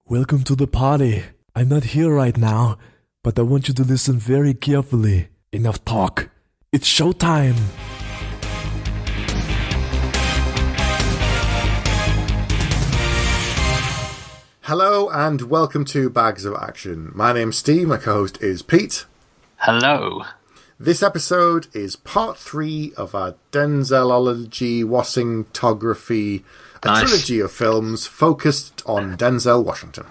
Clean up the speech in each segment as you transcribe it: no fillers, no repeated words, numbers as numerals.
Welcome to the party. I'm not here right now, but I want you to listen very carefully. Enough talk. It's showtime. Hello and welcome to Bags of Action. My name's Steve, my co-host is Pete. Hello. This episode is part 3 of our Denzelology, Washingtography, a trilogy of films focused on Denzel Washington.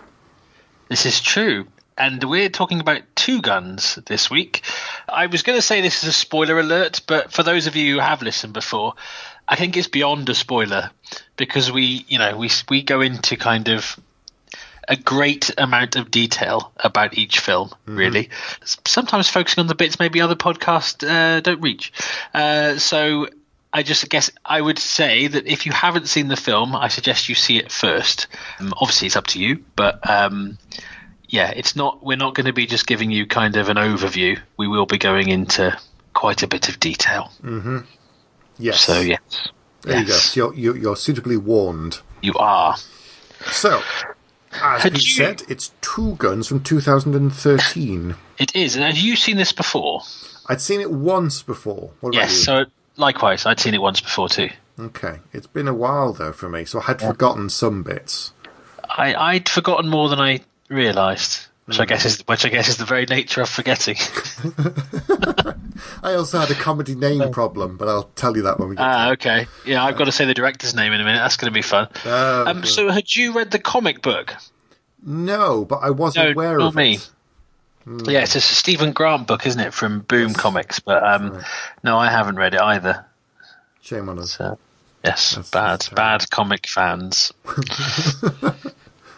This is true. And we're talking about Two Guns this week. I was going to say this is a spoiler alert, but for those of you who have listened before, I think it's beyond a spoiler because we go into kind of a great amount of detail about each film, really. Sometimes focusing on the bits maybe other podcasts don't reach. So I just guess I would say that if you haven't seen the film, I suggest you see it first. Obviously, it's up to you, but we're not going to be just giving you kind of an overview. We will be going into quite a bit of detail. Mm-hmm. Yes. So, yes. There you go. So you're suitably warned. You are. So, as Pete said, it's Two Guns from 2013. It is. And had you seen this before? I'd seen it once before. What about you? Yes, so likewise, I'd seen it once before too. Okay. It's been a while, though, for me, so I had forgotten some bits. I'd forgotten more than I realised, which I guess is the very nature of forgetting. I also had a comedy name problem, but I'll tell you that when we get to it. Okay. Yeah, I've got to say the director's name in a minute. That's going to be fun. So had you read the comic book? No, but I wasn't aware of it. Yeah, it's a Stephen Grant book, isn't it, from Boom Comics? But no, I haven't read it either. Shame on us. Yes, bad comic fans.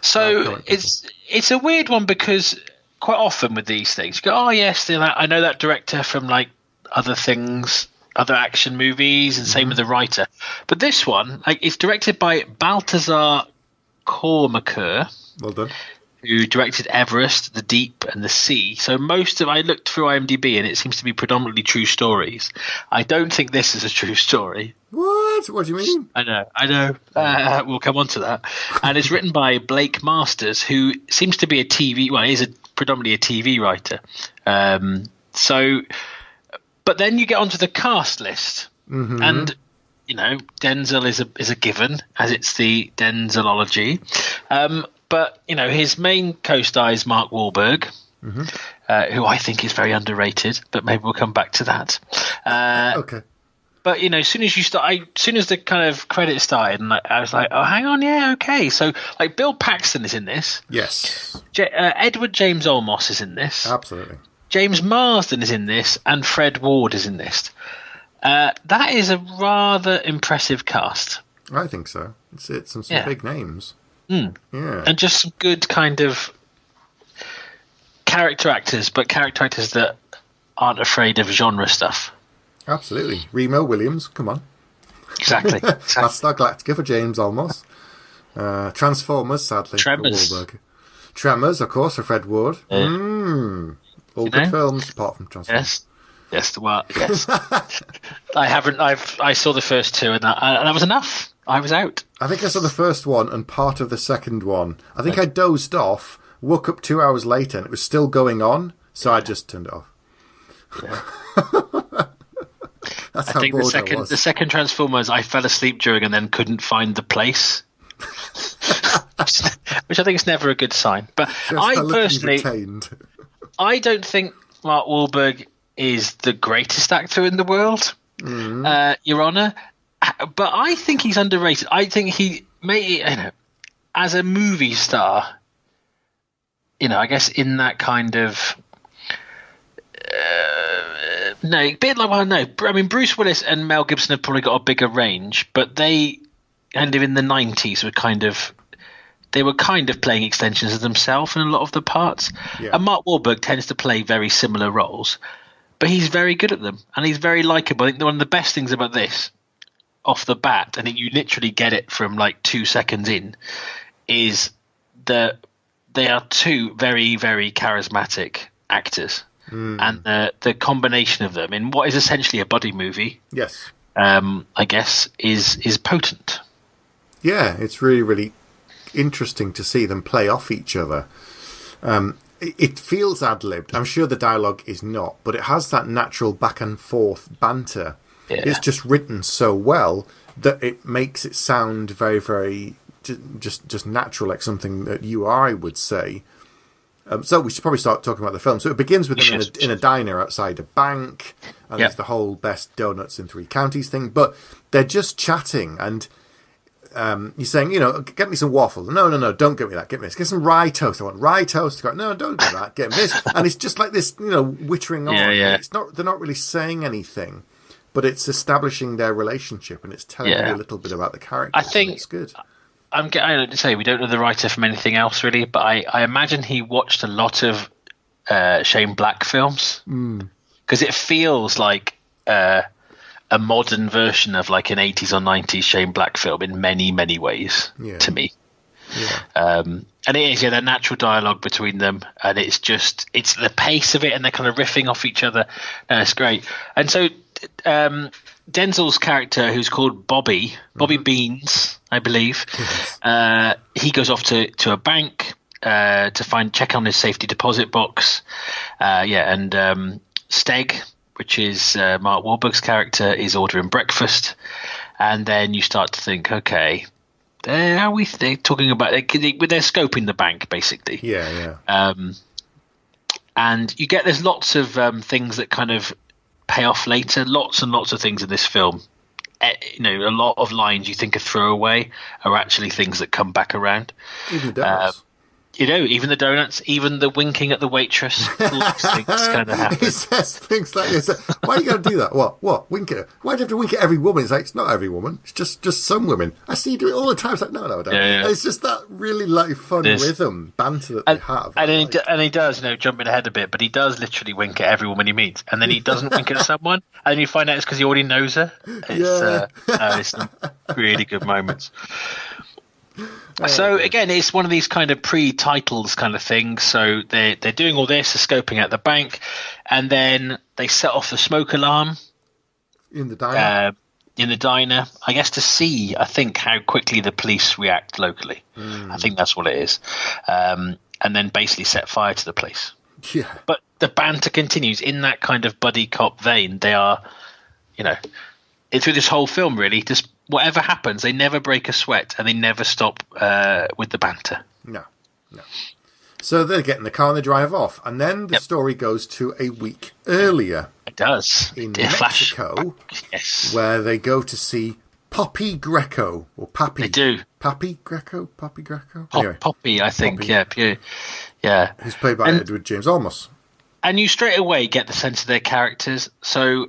So it's a weird one because quite often with these things, you go, oh yes, I know that director from like other things, other action movies, and same with the writer. But this one, it's directed by Balthazar Kormakur. Well done. Who directed Everest, The Deep, and The Sea. So I looked through IMDb and it seems to be predominantly true stories. I don't think this is a true story. What? What do you mean? I know. We'll come on to that. And it's written by Blake Masters, who seems to be he's predominantly a TV writer. But then you get onto the cast list. Mm-hmm. And, Denzel is a given, as it's the Denzelology. But, his main co-star is Mark Wahlberg, who I think is very underrated, but maybe we'll come back to that. Okay. But, as soon as the kind of credits started, and I was like, oh, hang on, yeah, okay. So, Bill Paxton is in this. Yes. Edward James Olmos is in this. Absolutely. James Marsden is in this, and Fred Ward is in this. That is a rather impressive cast. I think so. It's some big names. Mm. Yeah. And just some good kind of character actors, but character actors that aren't afraid of genre stuff. Absolutely. Remo Williams, come on. Exactly. Battlestar Galactica for James Olmos. Transformers, sadly, Tremors. for Wahlberg. Tremors, of course, for Fred Ward. All good films, apart from Transformers. Yes. Yes. I saw the first two, and that was enough. I was out. I think I saw the first one and part of the second one. I think I dozed off, woke up 2 hours later, and it was still going on, so I just turned it off. Yeah. That's I how think bored I was. The second Transformers, I fell asleep during and then couldn't find the place. Which I think is never a good sign. But I personally, I don't think Mark Wahlberg is the greatest actor in the world, Your Honour. But I think he's underrated. I think he may, as a movie star, I guess in that kind of, a bit like, I mean, Bruce Willis and Mel Gibson have probably got a bigger range, but they kind of in the 90s were kind of playing extensions of themselves in a lot of the parts. Yeah. And Mark Wahlberg tends to play very similar roles, but he's very good at them and he's very likable. I think one of the best things about this, off the bat, and you literally get it from like 2 seconds in, is that they are two very, very charismatic actors. And the combination of them in what is essentially a buddy movie, yes, I guess, is potent. Yeah, it's really, really interesting to see them play off each other. It feels ad-libbed. I'm sure the dialogue is not, but it has that natural back and forth banter. Yeah. It's just written so well that it makes it sound very, very just natural, like something that you or I would say. So we should probably start talking about the film. So it begins with them in a diner outside a bank, and there's the whole best donuts in 3 counties thing. But they're just chatting, and he's saying, get me some waffles. No, don't get me that. Get me this. Get some rye toast. I want rye toast. No, don't get that. Get me this. And it's just like this, wittering on. Yeah. It's not. They're not really saying anything, but it's establishing their relationship, and it's telling you a little bit about the characters. I think it's good. I don't say we don't know the writer from anything else really, but I imagine he watched a lot of Shane Black films because it feels like a modern version of like an 80s or 90s Shane Black film in many, many ways to me. Yeah. And it is, the natural dialogue between them, and it's the pace of it, and they're kind of riffing off each other. It's great. And so Denzel's character, who's called Bobby Beans, I believe, he goes off to a bank to check on his safety deposit box. And Stig, which is Mark Wahlberg's character, is ordering breakfast, and then you start to think, okay, they're talking about they're scoping the bank basically. And you get there's lots of things that kind of pay off later. Lots and lots of things in this film. A lot of lines you think are throwaway are actually things that come back around. Even donuts. Even the donuts, even the winking at the waitress. All these things kind of happen. He says things like this. Why are you going to do that? What? Wink at her? Why do you have to wink at every woman? It's like, it's not every woman. It's just some women. I see you do it all the time. It's like, no, I don't. Yeah. It's just that really fun rhythm, banter that they have. And he does, jumping ahead a bit, but he does literally wink at every woman he meets. And then he doesn't wink at someone, and then you find out it's because he already knows her. It's some really good moments. So again, it's one of these kind of pre-titles kind of things. So they're doing all this, they're scoping out the bank, and then they set off the smoke alarm in the diner. I guess to see, I think, how quickly the police react locally. I think that's what it is, and then basically set fire to the place. Yeah. But the banter continues in that kind of buddy cop vein. They are, through this whole film, really, just whatever happens, they never break a sweat, and they never stop with the banter. No. So they get in the car and they drive off, and then the story goes to a week earlier. It does. In Mexico, where they go to see Poppy Greco, or Pappy. They do. Poppy Greco? Anyway, Poppy, I think, Poppy. Yeah. Who's played by Edward James Olmos. And you straight away get the sense of their characters. So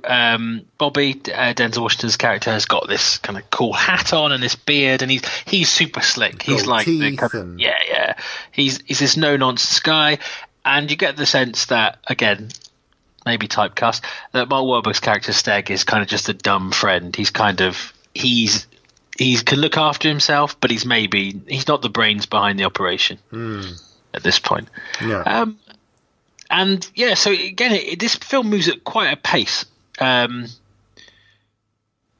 Bobby, Denzel Washington's character, has got this kind of cool hat on and this beard, and he's super slick. He's like he's this no nonsense guy, and you get the sense that, again, maybe typecast, that Mark Wahlberg's character Stig is kind of just a dumb friend. He can look after himself, but he's not the brains behind the operation at this point. Yeah. So again, this film moves at quite a pace.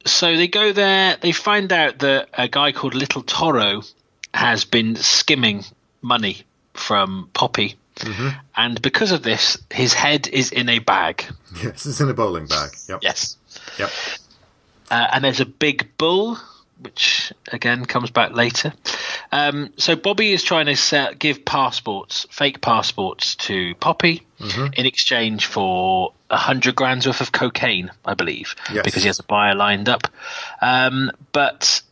So they go there, they find out that a guy called Little Toro has been skimming money from Poppy. And because of this, his head is in a bag. Yes, it's in a bowling bag. Yep. Yes. Yep. And there's a big bull, which again comes back later. So Bobby is trying to give fake passports to Poppy in exchange for 100 grand's worth of cocaine, I believe, because he has a buyer lined up. But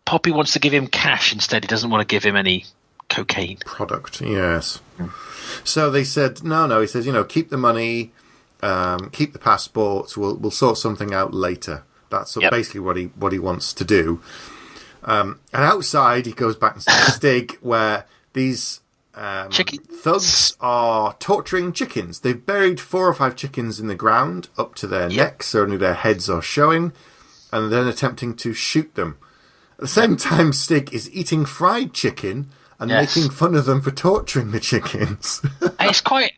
Poppy wants to give him cash instead. He doesn't want to give him any cocaine product. Yes. So they said no. He says, keep the money, keep the passports. We'll sort something out later. That's basically what he wants to do. And outside, he goes back and sees Stig, where these thugs are torturing chickens. They've buried 4 or 5 chickens in the ground up to their necks, so only their heads are showing, and then attempting to shoot them. At the same time, Stig is eating fried chicken and making fun of them for torturing the chickens. It's quite...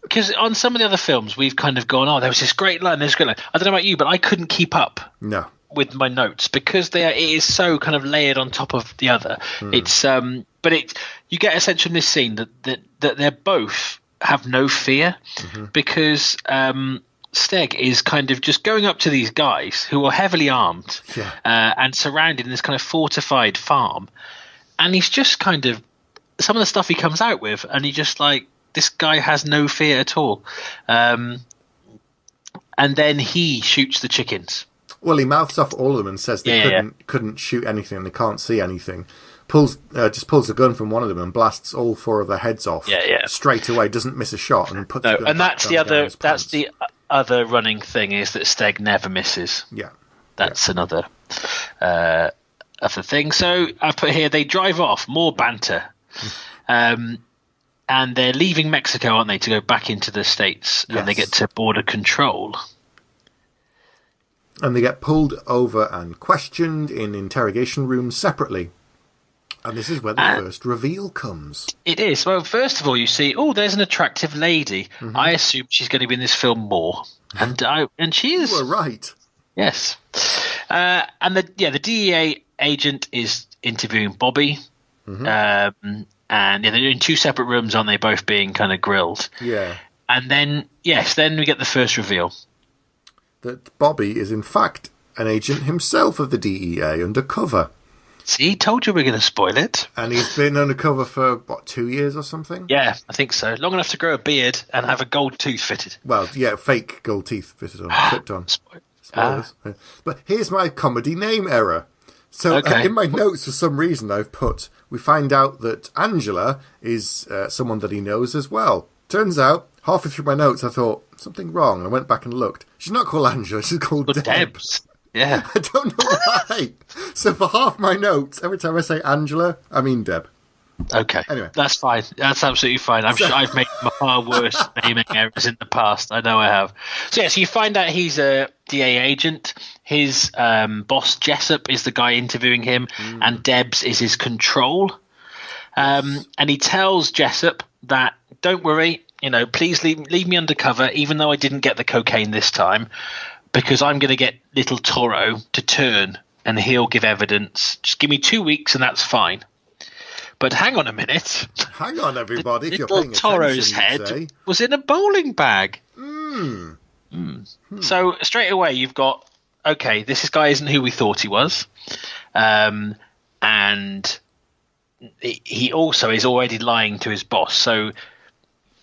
Because on some of the other films, we've kind of gone, there was this great line, I don't know about you, but I couldn't keep up. No. with my notes because it is so kind of layered on top of the other. It's but you get a sense from this scene that they're both have no fear because Stig is kind of just going up to these guys who are heavily armed and surrounded in this kind of fortified farm, and he's just kind of some of the stuff he comes out with, and he just like, this guy has no fear at all. And then he shoots the chickens. Well, he mouths off all of them and says they couldn't shoot anything and they can't see anything. Just pulls the gun from one of them and blasts all 4 of their heads off straight away. Doesn't miss a shot and puts. No, and that's the other. That's the other running thing is that Stig never misses. Yeah, that's another other thing. So I put here they drive off. More banter. And they're leaving Mexico, aren't they, to go back into the States, and they get to border control. And they get pulled over and questioned in interrogation rooms separately. And this is where the first reveal comes. It is. Well, first of all, you see, there's an attractive lady. I assume she's going to be in this film more. And she is. You were right. Yes. And the DEA agent is interviewing Bobby. And they're in 2 separate rooms, aren't they? Both being kind of grilled. Yeah. And then, then we get the first reveal. That Bobby is, in fact, an agent himself of the DEA, undercover. See, told you we're going to spoil it. And he's been undercover for, 2 years or something? Yeah, I think so. Long enough to grow a beard and have a gold tooth fitted. Well, yeah, fake gold teeth fitted on, clipped on. Spoilers. But here's my comedy name error. So in my notes, for some reason, I've put, we find out that Angela is someone that he knows as well. Turns out, halfway through my notes, I thought, something wrong. I went back and looked. She's not called Angela, she's called Debs. Yeah. I don't know why. So for half my notes, every time I say Angela, I mean Deb. Okay. Anyway. That's fine. That's absolutely fine. I'm sure I've made far worse naming errors in the past. I know I have. So you find out he's a DA agent. His boss, Jessup, is the guy interviewing him, and Debs is his control. And he tells Jessup that, don't worry, please leave me undercover, even though I didn't get the cocaine this time, because I'm going to get little Toro to turn, and he'll give evidence. Just give me 2 weeks, and that's fine. But hang on a minute. Hang on, everybody. If you're little paying Toro's attention, head was in a bowling bag. So straight away you've got, okay, this guy isn't who we thought he was. And he also is already lying to his boss. So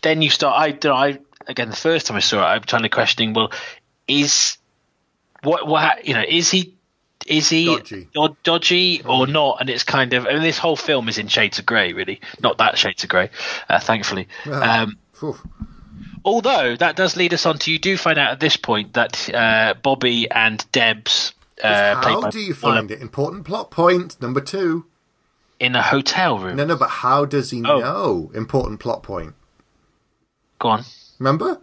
then you start, again, the first time I saw it, I'm kind of questioning, well, is he dodgy or not? And it's kind of, this whole film is in shades of grey, really. Not that shades of grey, thankfully. Although that does lead us on to, you do find out at this point that Bobby and Debs how do you find it? Important plot point number 2. In a hotel room. No, but how does he know? Important plot point. Go on. Remember?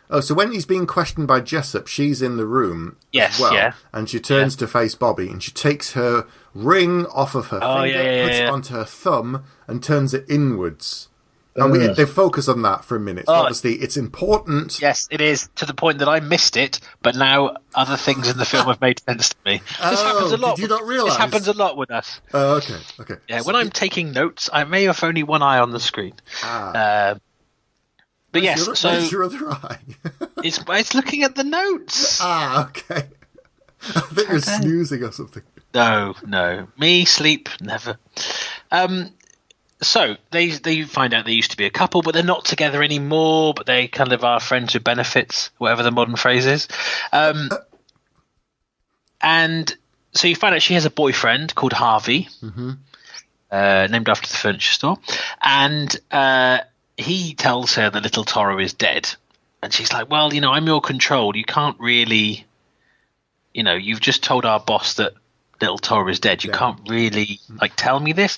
Oh, so when he's being questioned by Jessup, she's in the room as well, and she turns to face Bobby, and she takes her ring off of her finger, puts it onto her thumb, and turns it inwards. And they focus on that for a minute. So obviously, it's important. Yes, it is, to the point that I missed it, but now other things in the film have made sense to me. This happens a lot. Did you not realise? This happens a lot with us. Oh, okay. Yeah, when I'm taking notes, I may have only one eye on the screen. But yes, where's your other eye? it's looking at the notes. Okay. I think you're snoozing or something. No. Me sleep never. So they find out they used to be a couple, but they're not together anymore. But they kind of are friends with benefits, whatever the modern phrase is. And so you find out she has a boyfriend called Harvey, named after the furniture store, and he tells her that little Toro is dead. And she's like, well, I'm your control. You can't really, you've just told our boss that little Toro is dead. You can't really, tell me this.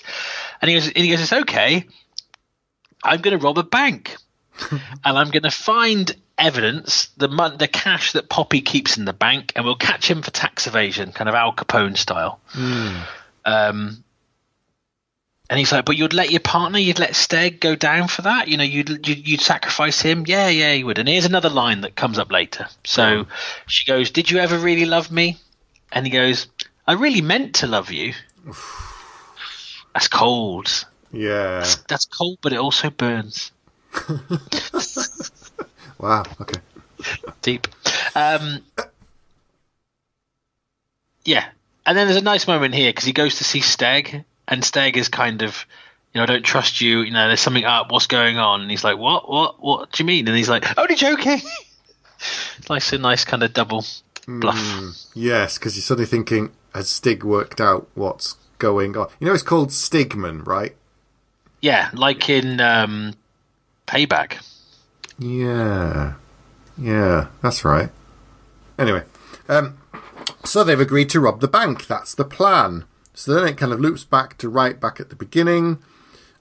And he goes, it's okay. I'm going to rob a bank. And I'm going to find evidence, the cash that Poppy keeps in the bank, and we'll catch him for tax evasion, kind of Al Capone style. And he's like, but you'd let your partner, you'd let Stig go down for that? You'd sacrifice him? Yeah, you would. And here's another line that comes up later. So she goes, did you ever really love me? And he goes, I really meant to love you. That's cold. Yeah. That's cold, but it also burns. Wow, okay. Deep. Yeah. And then there's a nice moment here because he goes to see Stig, and Stig is kind of, I don't trust you. There's something up. What's going on? And he's like, what do you mean? And he's like, only joking. It's a nice kind of double bluff. Yes, because you're suddenly thinking, has Stig worked out what's going on? It's called Stigman, right? Yeah, like in Payback. Yeah, that's right. Anyway, so they've agreed to rob the bank. That's the plan. So then it kind of loops back to right back at the beginning,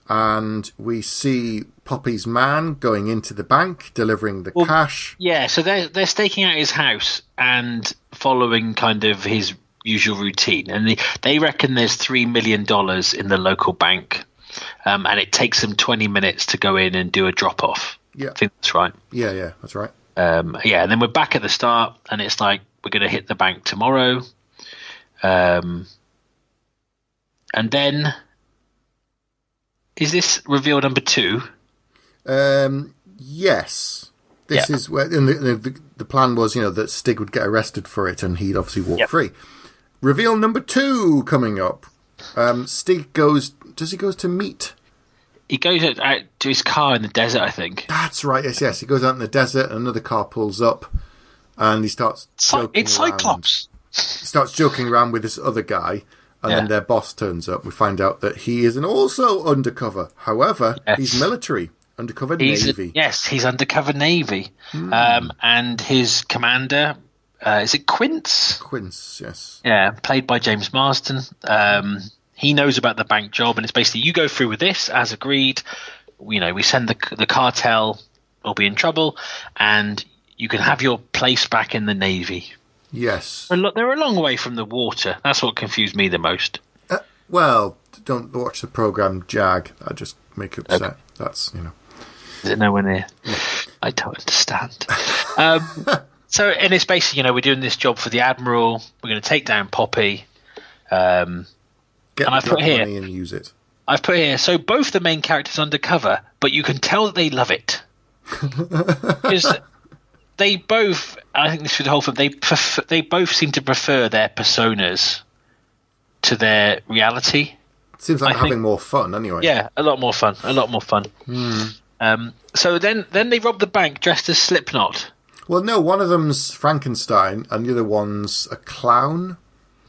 and we see Poppy's man going into the bank, delivering the cash. Yeah, so they're staking out his house and following kind of his usual routine, and they reckon there's $3 million in the local bank, and it takes them 20 minutes to go in and do a drop off. Yeah, I think that's right. Yeah, that's right. And then we're back at the start, and it's like we're going to hit the bank tomorrow. And then, is this reveal number 2? Yes. This is where the plan was, that Stig would get arrested for it, and he'd obviously walk free. Reveal number 2 coming up. Stig goes. Does he goes to meet? He goes out to his car in the desert, I think. That's right. Yes. He goes out in the desert, and another car pulls up, and he starts joking It's Cyclops. Starts joking around with this other guy, and then their boss turns up. We find out that he is also undercover. However, he's military, undercover Navy. He's undercover Navy. And his commander, is it Quince? Quince, yes. Yeah, played by James Marsden. He knows about the bank job, and it's basically you go through with this as agreed. We send the cartel will be in trouble, and you can have your place back in the Navy. Yes. They're a long way from the water. That's what confused me the most. Well, don't watch the program Jag. That just make you upset. Okay. That's, Is it nowhere near? I don't understand. So, and it's basically, we're doing this job for the Admiral. We're going to take down Poppy. Get and I've put here, money and use it. I've put here, so both the main characters undercover, but you can tell that they love it. Because they both, I think this is the whole film, they both seem to prefer their personas to their reality. Seems like having more fun, anyway. Yeah, a lot more fun. So then they rob the bank dressed as Slipknot. Well, no, one of them's Frankenstein, and the other one's a clown.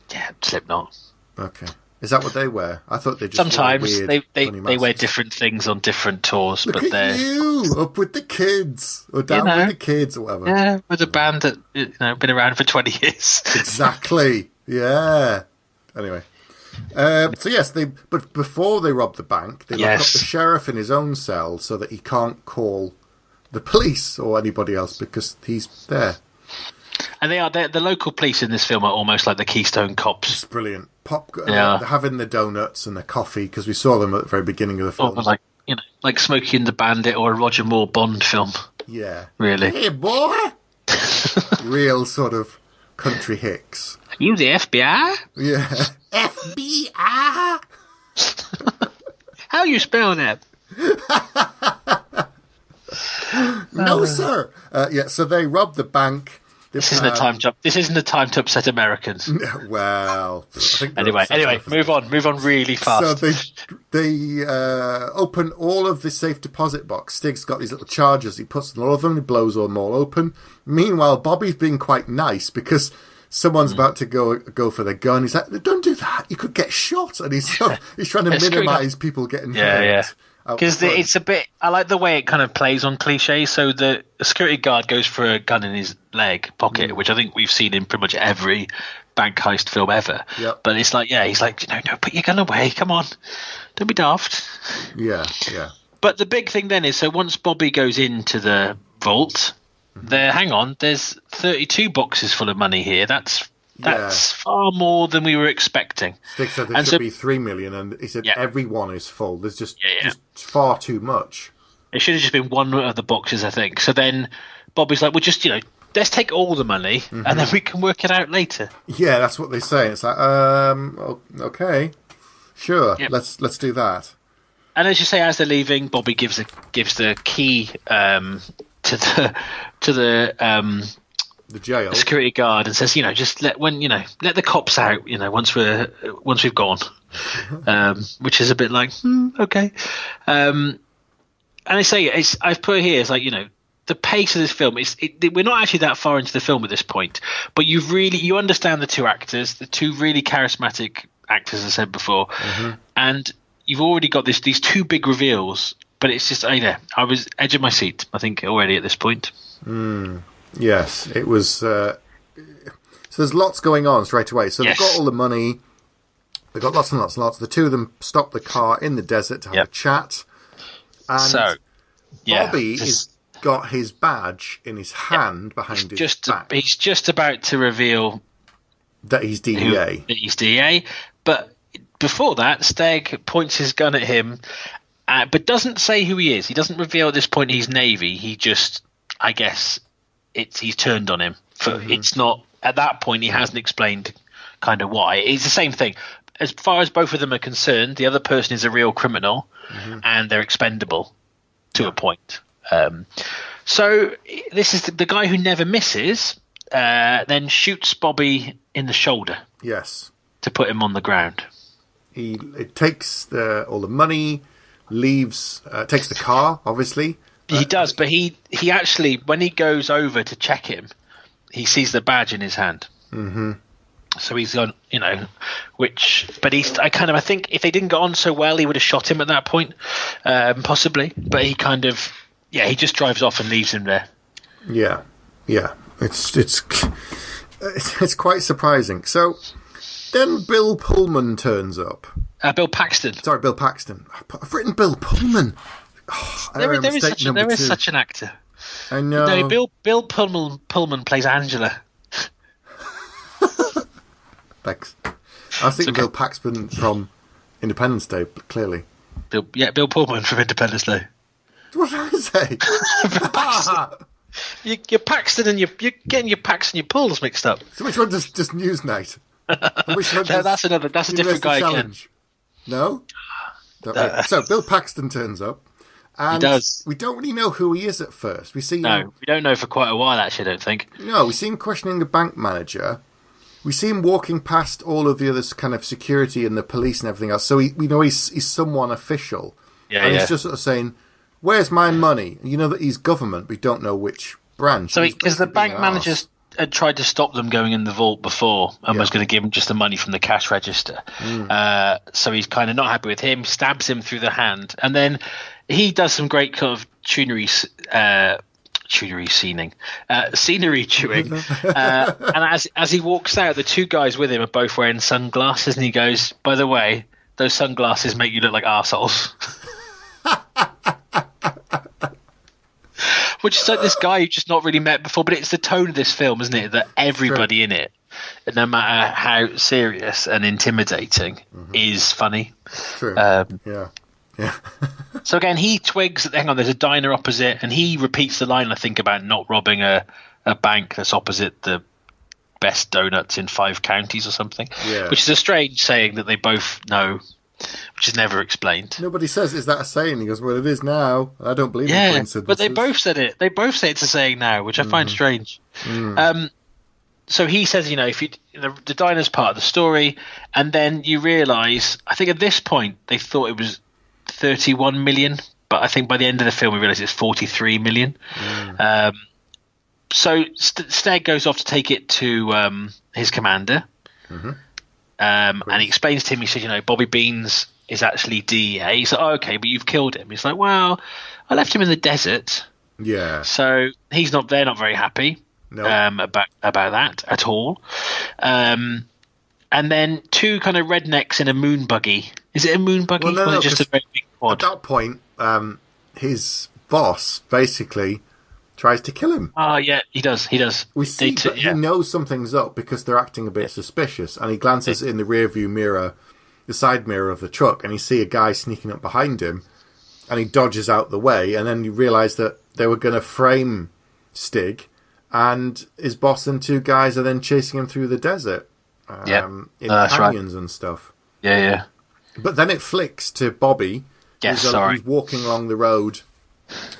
Yeah, Slipknot. Okay. Is that what they wear? I thought they just sometimes wear weird, they wear different things on different tours. Look but at they're you up with the kids or down with the kids or whatever. Yeah, with a band that been around for 20 years. Exactly. Yeah. Anyway, so yes, but before they rob the bank, they lock up the sheriff in his own cell so that he can't call the police or anybody else because he's there. And the local police in this film are almost like the Keystone Cops. It's brilliant. They're having the donuts and the coffee because we saw them at the very beginning of the film. Or like Smokey and the Bandit or a Roger Moore Bond film. Yeah. Really. Hey, boy! Real sort of country hicks. You the FBI? Yeah. FBI! How you spell that? No, sir. So they rob the bank. This isn't a time to upset Americans. Well, I think anyway, move on really fast. So they open all of the safe deposit box. Stig's got these little chargers. He puts in all of them. He blows them all open. Meanwhile, Bobby's being quite nice because someone's about to go for the gun. He's like, "Don't do that. You could get shot." And he's trying to minimise people getting hurt. Yeah. Because it's a bit, I like the way it kind of plays on cliches. So the security guard goes for a gun in his leg pocket, which I think we've seen in pretty much every bank heist film ever. Yep. But it's like, he's like, no, put your gun away. Come on. Don't be daft. Yeah. But the big thing then is, so once Bobby goes into the vault, there's 32 boxes full of money here. That's far more than we were expecting. Stig said there should be 3 million, and he said every one is full. There's just far too much. It should have just been one of the boxes, I think. So then Bobby's like, well, just let's take all the money and then we can work it out later. Yeah, that's what they say. It's like, okay, sure, Yep. let's do that. And as you say, as they're leaving, Bobby gives the key to the jail security guard and says, just let the cops out, once we've gone, which is a bit like okay. And I say I've put here, it's like, the pace of this film we're not actually that far into the film at this point, but you understand the two actors, the two really charismatic actors, as I said before, and you've already got these two big reveals, but it's just, I was edge of my seat, I think, already at this point. Yes, it was. So there's lots going on straight away. So they've got all the money. They've got lots and lots and lots. The two of them stop the car in the desert to have a chat. And Bobby has got his badge in his hand behind his back. He's just about to reveal that he's DEA. He's DEA, but before that, Stig points his gun at him, but doesn't say who he is. He doesn't reveal at this point he's Navy. He just, I guess, he's turned on him. It's not, at that point, he hasn't explained kind of why. It's the same thing. As far as both of them are concerned, the other person is a real criminal, and they're expendable to a point. So this is the guy who never misses, then shoots Bobby in the shoulder. Yes. To put him on the ground. It takes all the money, leaves, takes the car, obviously. He does, but he actually, when he goes over to check him, he sees the badge in his hand. So he's gone, I think if they didn't get on so well, he would have shot him at that point, possibly. But he he just drives off and leaves him there. Yeah. It's quite surprising. So then Bill Pullman turns up. Bill Paxton. Sorry, Bill Paxton. I've written Bill Pullman. There is such an actor. I know. No, Bill Pullman plays Angela. Thanks. I was thinking Bill Paxton from Independence Day, clearly. Bill Pullman from Independence Day. What did I say? You're Paxton and you're getting your Paxton and your Pulls mixed up. So which one does Newsnight? Which one that's a different guy Challenge? Again. No? So Bill Paxton turns up. And he does. We don't really know who he is at first. We don't know for quite a while, actually, I don't think. No, we see him questioning the bank manager. We see him walking past all of the other kind of security and the police and everything else. So we know he's someone official. And he's just sort of saying, where's my money? You know that he's government, but we don't know which branch. So because the bank managers had tried to stop them going in the vault before and was going to give him just the money from the cash register. So he's kind of not happy with him, stabs him through the hand. And then he does some great kind of scenery chewing. And as he walks out, the two guys with him are both wearing sunglasses, and he goes, by the way, those sunglasses make you look like arseholes. Which is like this guy you've just not really met before, but it's the tone of this film, isn't it? That everybody in it, no matter how serious and intimidating, is funny. True. Yeah. So again, he twigs that, hang on, there's a diner opposite, and he repeats the line, I think, about not robbing a bank that's opposite the best donuts in 5 counties or something. Yeah. Which is a strange saying that they both know, which is never explained. Nobody says, is that a saying? He goes, well, it is now. I don't believe in coincidences. But they both said it. They both say it's a saying now, which I find strange. So he says, if the diner's part of the story, and then you realise, I think at this point they thought it was 31 million, but I think by the end of the film we realise it's 43 million. So Stig goes off to take it to his commander. And he explains to him, he says, Bobby Beans is actually DEA. He's like, oh, okay, but you've killed him. He's like, well, I left him in the desert. Yeah. So they're not very happy about that at all. And then 2 kind of rednecks in a moon buggy. Is it a moon buggy? Well, no, just a very big quad? At that point, his boss basically tries to kill him. Oh, yeah, he does. We see that he knows something's up because they're acting a bit suspicious, and he glances in the rearview mirror, the side mirror of the truck, and he see a guy sneaking up behind him, and he dodges out the way, and then you realise that they were going to frame Stig, and his boss and two guys are then chasing him through the desert in canyons and stuff. Yeah. But then it flicks to Bobby. Yes, He's walking along the road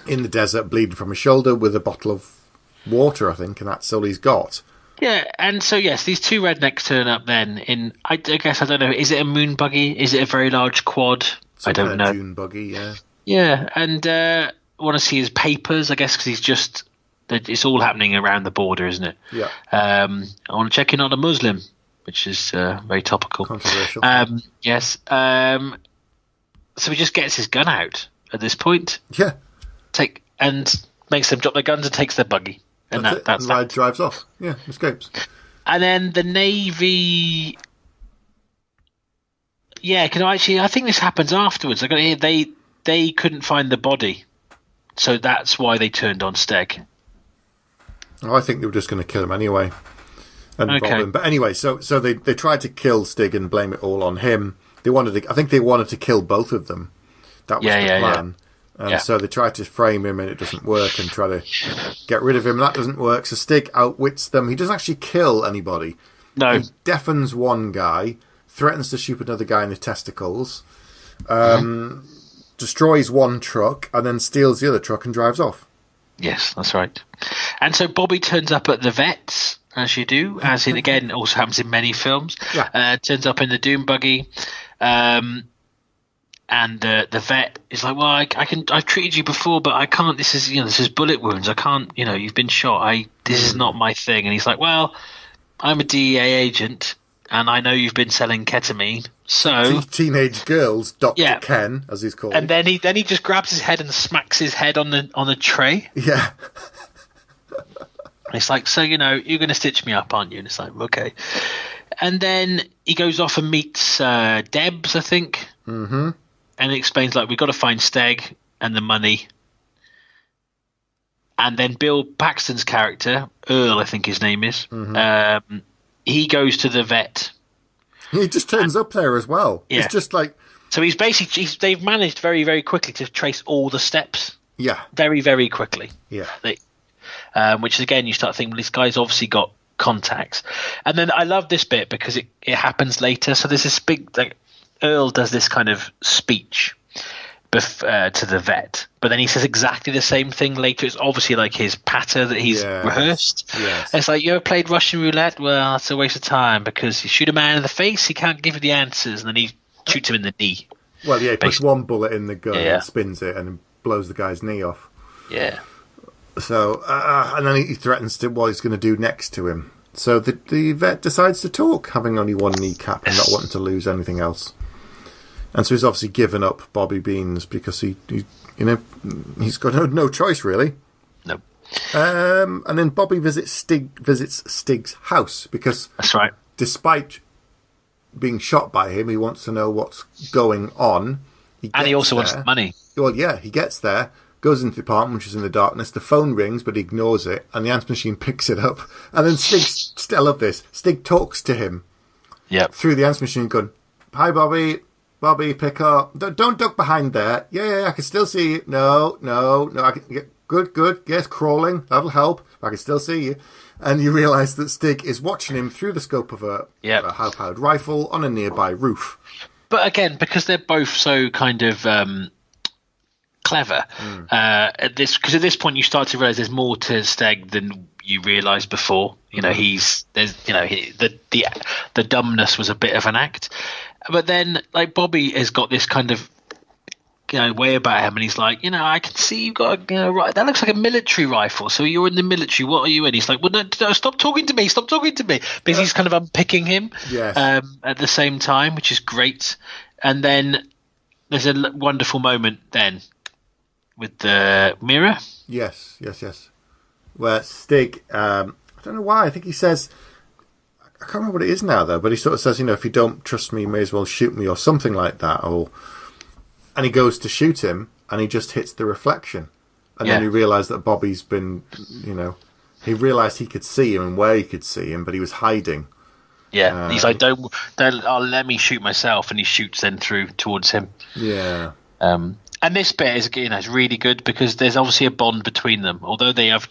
in the desert, bleeding from his shoulder with a bottle of water, I think, and that's all he's got. Yeah, and so, yes, these two rednecks turn up then in, I guess, I don't know, is it a moon buggy? Is it a very large quad? I don't know. Dune buggy, yeah. Yeah, and want to see his papers, I guess, because it's all happening around the border, isn't it? Yeah. I want to check you're not a Muslim, which is very topical. Controversial. Yes. So he just gets his gun out at this point. Yeah. And makes them drop their guns and takes their buggy. And that's that. Drives off. Yeah, escapes. And then the Navy... Yeah, I think this happens afterwards. I got to hear they couldn't find the body. So that's why they turned on Stig. Oh, I think they were just going to kill him anyway. And rob him. But anyway, so they tried to kill Stig and blame it all on him. I think they wanted to kill both of them. That was the plan. And so they tried to frame him and it doesn't work, and try to get rid of him. That doesn't work. So Stig outwits them. He doesn't actually kill anybody. No. He deafens one guy, threatens to shoot another guy in the testicles, destroys one truck, and then steals the other truck and drives off. Yes, that's right. And so Bobby turns up at the vets, as you do, as it again also happens in many films. Yeah. Turns up in the Doom buggy. And the vet is like, well, I've treated you before, but I can't. This is bullet wounds. I can't. You've been shot. This is not my thing. And he's like, well, I'm a DEA agent, and I know you've been selling ketamine. So teenage girls, Dr. Ken, as he's called. And then he just grabs his head and smacks his head on the tray. Yeah. And it's like, so you're going to stitch me up, aren't you? And it's like, okay. And then he goes off and meets Debs, I think. Mm-hmm. And it explains, like, we've got to find Stig and the money. And then Bill Paxton's character, Earl, I think his name is, he goes to the vet. He just turns up there as well. Yeah. It's just like... So they've managed very, very quickly to trace all the steps. Yeah. Very, very quickly. Yeah. Which, again, you start thinking, well, this guy's obviously got contacts. And then I love this bit because it happens later. So there's this big... Earl does this kind of speech to the vet, but then he says exactly the same thing later. It's obviously like his patter that he's rehearsed. Yes. It's like, you ever played Russian roulette? Well, it's a waste of time because you shoot a man in the face, he can't give you the answers, and then he shoots him in the knee. Well, yeah, he puts one bullet in the gun and spins it and blows the guy's knee off. Yeah. So, and then he threatens to what he's going to do next to him. So the vet decides to talk, having only one kneecap and not wanting to lose anything else. And so he's obviously given up Bobby Beans because he's got no choice really. No. And then Bobby visits Stig's house because that's right. Despite being shot by him, he wants to know what's going on. He also wants the money. Well, yeah, he gets there, goes into the apartment, which is in the darkness. The phone rings, but he ignores it, and the answer machine picks it up. And then Stig, I love this. Stig talks to him through the answer machine, going, "Hi, Bobby. Bobby, pick up. Don't duck behind there. Yeah, I can still see you. No. I can, good. Yes, crawling. That'll help. I can still see you." And you realise that Stig is watching him through the scope of a high-powered rifle on a nearby roof. But again, because they're both so kind of clever, because at this point you start to realise there's more to Stig than you realised before. The dumbness was a bit of an act. But then, like, Bobby has got this kind of, way about him, and he's like, I can see you've got right. That looks like a military rifle. So you're in the military. What are you in? He's like, well, no, stop talking to me. Because he's kind of unpicking him. Yes. At the same time, which is great. And then there's a wonderful moment then with the mirror. Yes. Where Stig, I don't know why. I think he says. I can't remember what it is now, though, but he sort of says, if you don't trust me, you may as well shoot me, or something like that. And he goes to shoot him, and he just hits the reflection. And then you realise that Bobby's been, he realised he could see him and where he could see him, but he was hiding. Yeah, he's like, don't let me shoot myself, and he shoots then through towards him. Yeah. And this bit is, is really good because there's obviously a bond between them, although they have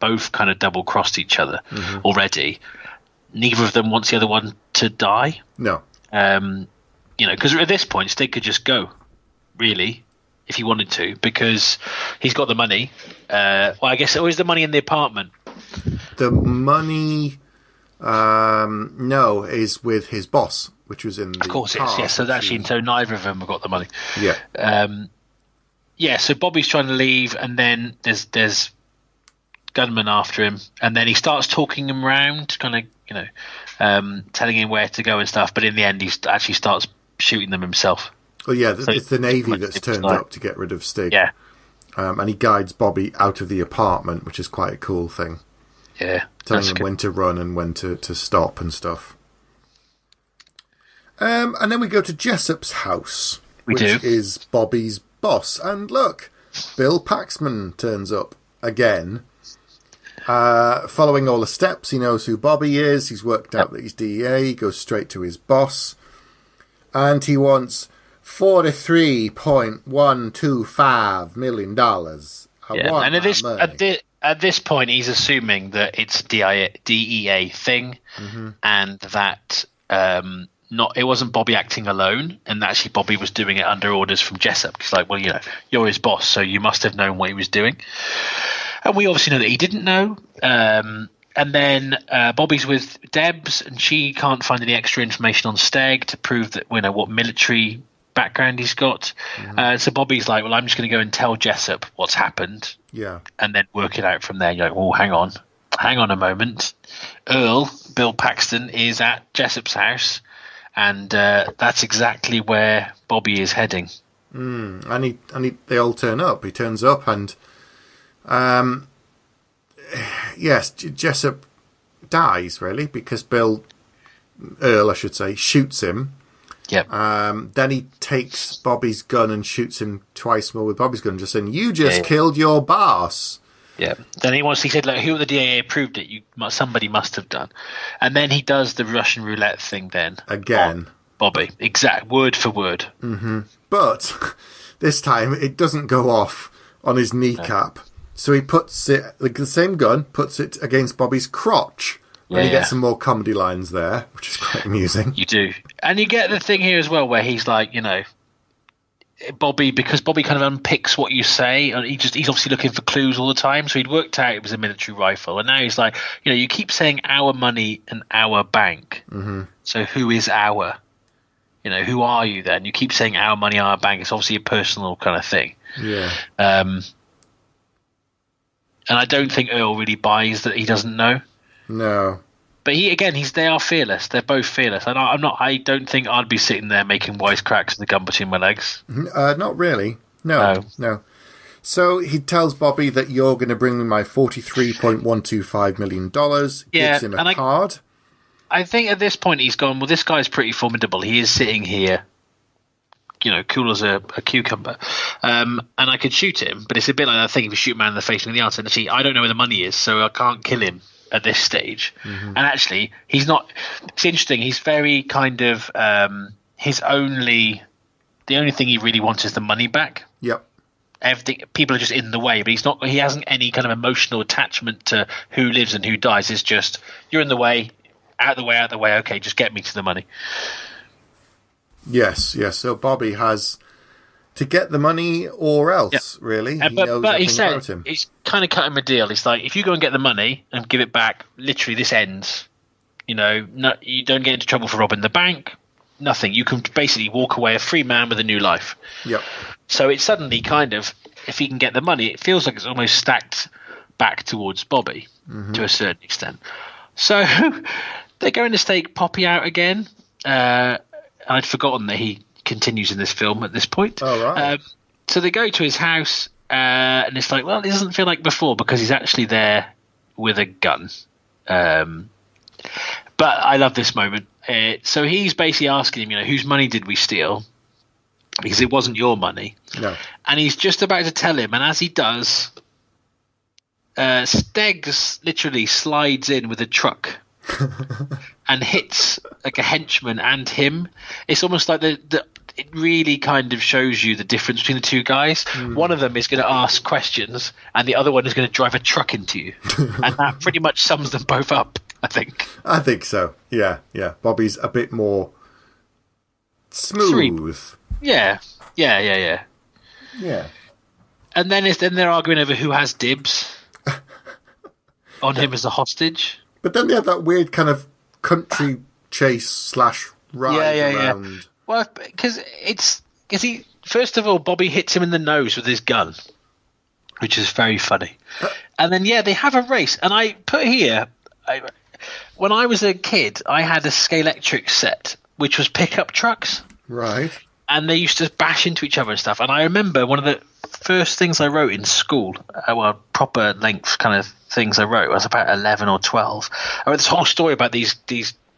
both kind of double crossed each other already. Neither of them wants the other one to die. No. Because at this point, Stig could just go, really, if he wanted to, because he's got the money. I guess always the money in the apartment. The money, is with his boss, which was in the Of course car, it is, yes. So neither of them have got the money. Yeah. So Bobby's trying to leave, and then there's gunmen after him, and then he starts talking him around, kind of, telling him where to go and stuff, but in the end he actually starts shooting them himself. Well, yeah, it's the Navy that's turned up to get rid of Stig. Yeah. And he guides Bobby out of the apartment, which is quite a cool thing. Yeah. Telling him when to run and when to stop and stuff. And then we go to Jessup's house, which is Bobby's boss. And look, Bill Paxman turns up again. Following all the steps, he knows who Bobby is. He's worked out that he's DEA. He goes straight to his boss. And he wants $43.125 million. And at this point, he's assuming that it's a DEA thing, and that it wasn't Bobby acting alone, and that actually Bobby was doing it under orders from Jessup. He's like, well, you're his boss, so you must have known what he was doing. And we obviously know that he didn't know. And then Bobby's with Debs, and she can't find any extra information on Stig to prove that we know what military background he's got. So Bobby's like, well, I'm just going to go and tell Jessup what's happened. Yeah. And then work it out from there. You're like, oh, hang on a moment. Bill Paxton, is at Jessup's house, and that's exactly where Bobby is heading. And they all turn up. He turns up, and yes, Jessup dies, really, because Earl, I should say, shoots him. Yep. Then he takes Bobby's gun and shoots him twice more with Bobby's gun, just saying, you just killed your boss. Yeah. Then he said, like, who at the DAA approved it? Somebody must have done. And then he does the Russian roulette thing then. Again. Bobby. Exact. Word for word. Mm-hmm. But this time it doesn't go off on his kneecap. No. So he puts it, the same gun, puts it against Bobby's crotch. And you get some more comedy lines there, which is quite amusing. You do. And you get the thing here as well where he's like, Bobby, because Bobby kind of unpicks what you say, and he's obviously looking for clues all the time. So he'd worked out it was a military rifle, and now he's like, you keep saying our money and our bank. Mm-hmm. So who is our? Who are you then? You keep saying our money, our bank. It's obviously a personal kind of thing. Yeah. And I don't think Earl really buys that he doesn't know. No. But they are fearless. They're both fearless. And I don't think I'd be sitting there making wisecracks with the gun between my legs. Not really. No. So he tells Bobby that you're going to bring me my $43.125 million. Gives him a card. I think at this point he's gone, well, this guy's pretty formidable. He is sitting here, cool as a cucumber. And I could shoot him, but it's a bit like that thing if you shoot a man in the face and the answer. And actually, I don't know where the money is, so I can't kill him at this stage. Mm-hmm. And actually, he's not. It's interesting. He's very kind of the only thing he really wants is the money back. Yep. Everything, people are just in the way, but he's not. He hasn't any kind of emotional attachment to who lives and who dies. It's just you're in the way, out the way. Okay, just get me to the money. Yes. So Bobby has to get the money or else, really. But he said he's kind of cut him a deal. It's like, if you go and get the money and give it back, literally this ends. You don't get into trouble for robbing the bank. Nothing. You can basically walk away a free man with a new life. Yep. So it's suddenly kind of, if he can get the money, it feels like it's almost stacked back towards Bobby to a certain extent. So they're going to stake Poppy out again. I'd forgotten that he continues in this film at this point. Oh, right. So they go to his house, and it's like, well, it doesn't feel like before because he's actually there with a gun. But I love this moment. So he's basically asking him, whose money did we steal? Because it wasn't your money. No. And he's just about to tell him, and as he does, Stig literally slides in with a truck and hits like a henchman and him. It's almost like it really kind of shows you the difference between the two guys. One of them is going to ask questions, and the other one is going to drive a truck into you, and that pretty much sums them both up, I think. I think so. Yeah. Bobby's a bit more smooth. Yeah. And then they're arguing over who has dibs on him as a hostage. But then they have that weird kind of country chase / ride around. Yeah. Well, because first of all, Bobby hits him in the nose with his gun, which is very funny. And then, they have a race. And I put here, when I was a kid, I had a Scalextric set, which was pickup trucks. Right. And they used to bash into each other and stuff. And I remember one of the first things I wrote in school, proper length kind of things I wrote, I was about 11 or 12. I wrote this whole story about these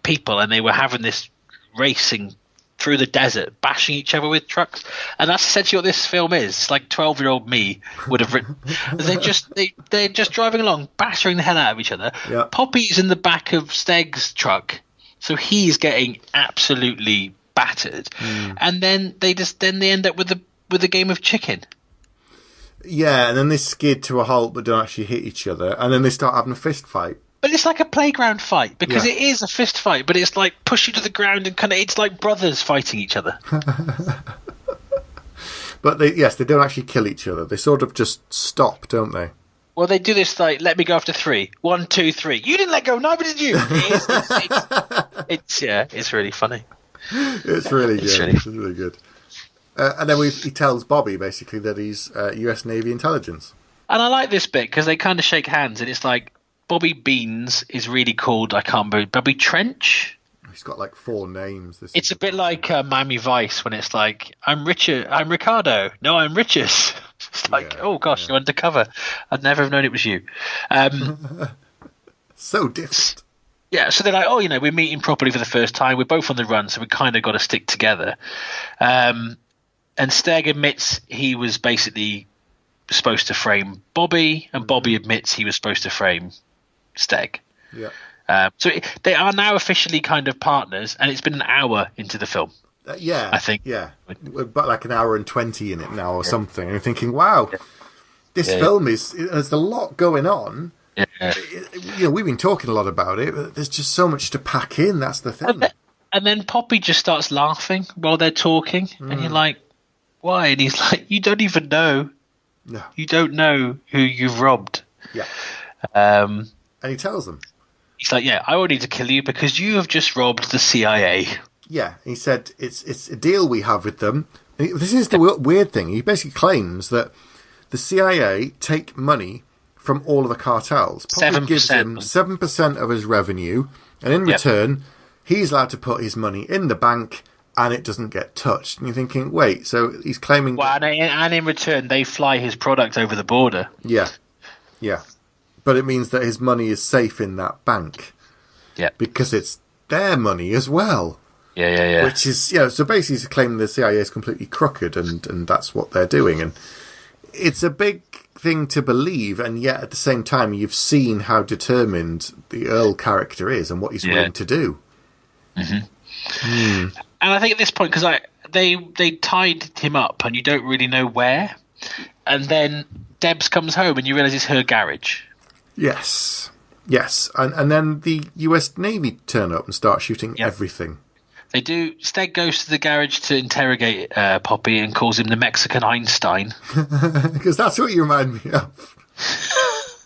people, and they were having this racing through the desert, bashing each other with trucks. And that's essentially what this film is. It's like 12-year-old me would have written. They're just driving along, bashing the hell out of each other. Yeah. Poppy's in the back of Steg's truck, so he's getting absolutely battered. And then they end up with the game of chicken. Yeah, and then they skid to a halt but don't actually hit each other, and then they start having a fist fight. But it's like a playground fight, because it is a fist fight, but it's like push you to the ground and it's like brothers fighting each other. But they don't actually kill each other. They sort of just stop, don't they? Well, they do this like, let me go after 3. 1, 2, 3. You didn't let go, neither did you. It's really funny. It's really good. It's really good. And then he tells Bobby, basically, that he's US Navy intelligence. And I like this bit, because they kind of shake hands, and it's like, Bobby Beans is really called, I can't remember, Bobby Trench? He's got like 4 names. It's a bit like Miami Vice, when it's like, I'm Ricardo. No, I'm Richard. It's like, oh gosh, you're undercover. I'd never have known it was you. So different. Yeah, so they're like, we're meeting properly for the first time. We're both on the run, so we kind of got to stick together. And Steg admits he was basically supposed to frame Bobby, and Bobby admits he was supposed to frame Steg. Yeah. So they are now officially kind of partners, and it's been an hour into the film. I think. Yeah, but like an hour and 20 in it now or something. And you're thinking, wow, this film there's a lot going on. Yeah. We've been talking a lot about it, but there's just so much to pack in. That's the thing. And then Poppy just starts laughing while they're talking, and you're like, why? And he's like, you don't even know. No. You don't know who you've robbed. Yeah. And he tells them. He's like, I will need to kill you because you have just robbed the CIA. Yeah. He said, it's a deal we have with them. This is the weird thing. He basically claims that the CIA take money from all of the cartels. 7%. Gives him 7% of his revenue, and in return, he's allowed to put his money in the bank, and it doesn't get touched. And you're thinking, wait, so he's claiming... Well, and in return, they fly his product over the border. Yeah. But it means that his money is safe in that bank. Yeah. Because it's their money as well. Yeah. Which is, so basically he's claiming the CIA is completely crooked, and that's what they're doing. And it's a big thing to believe, and yet at the same time, you've seen how determined the Earl character is and what he's willing to do. And I think at this point, because they tied him up and you don't really know where, and then Debs comes home and you realise it's her garage. Yes, and then the US Navy turn up and start shooting everything. They do. Steg goes to the garage to interrogate Poppy and calls him the Mexican Einstein. Because that's what you remind me of.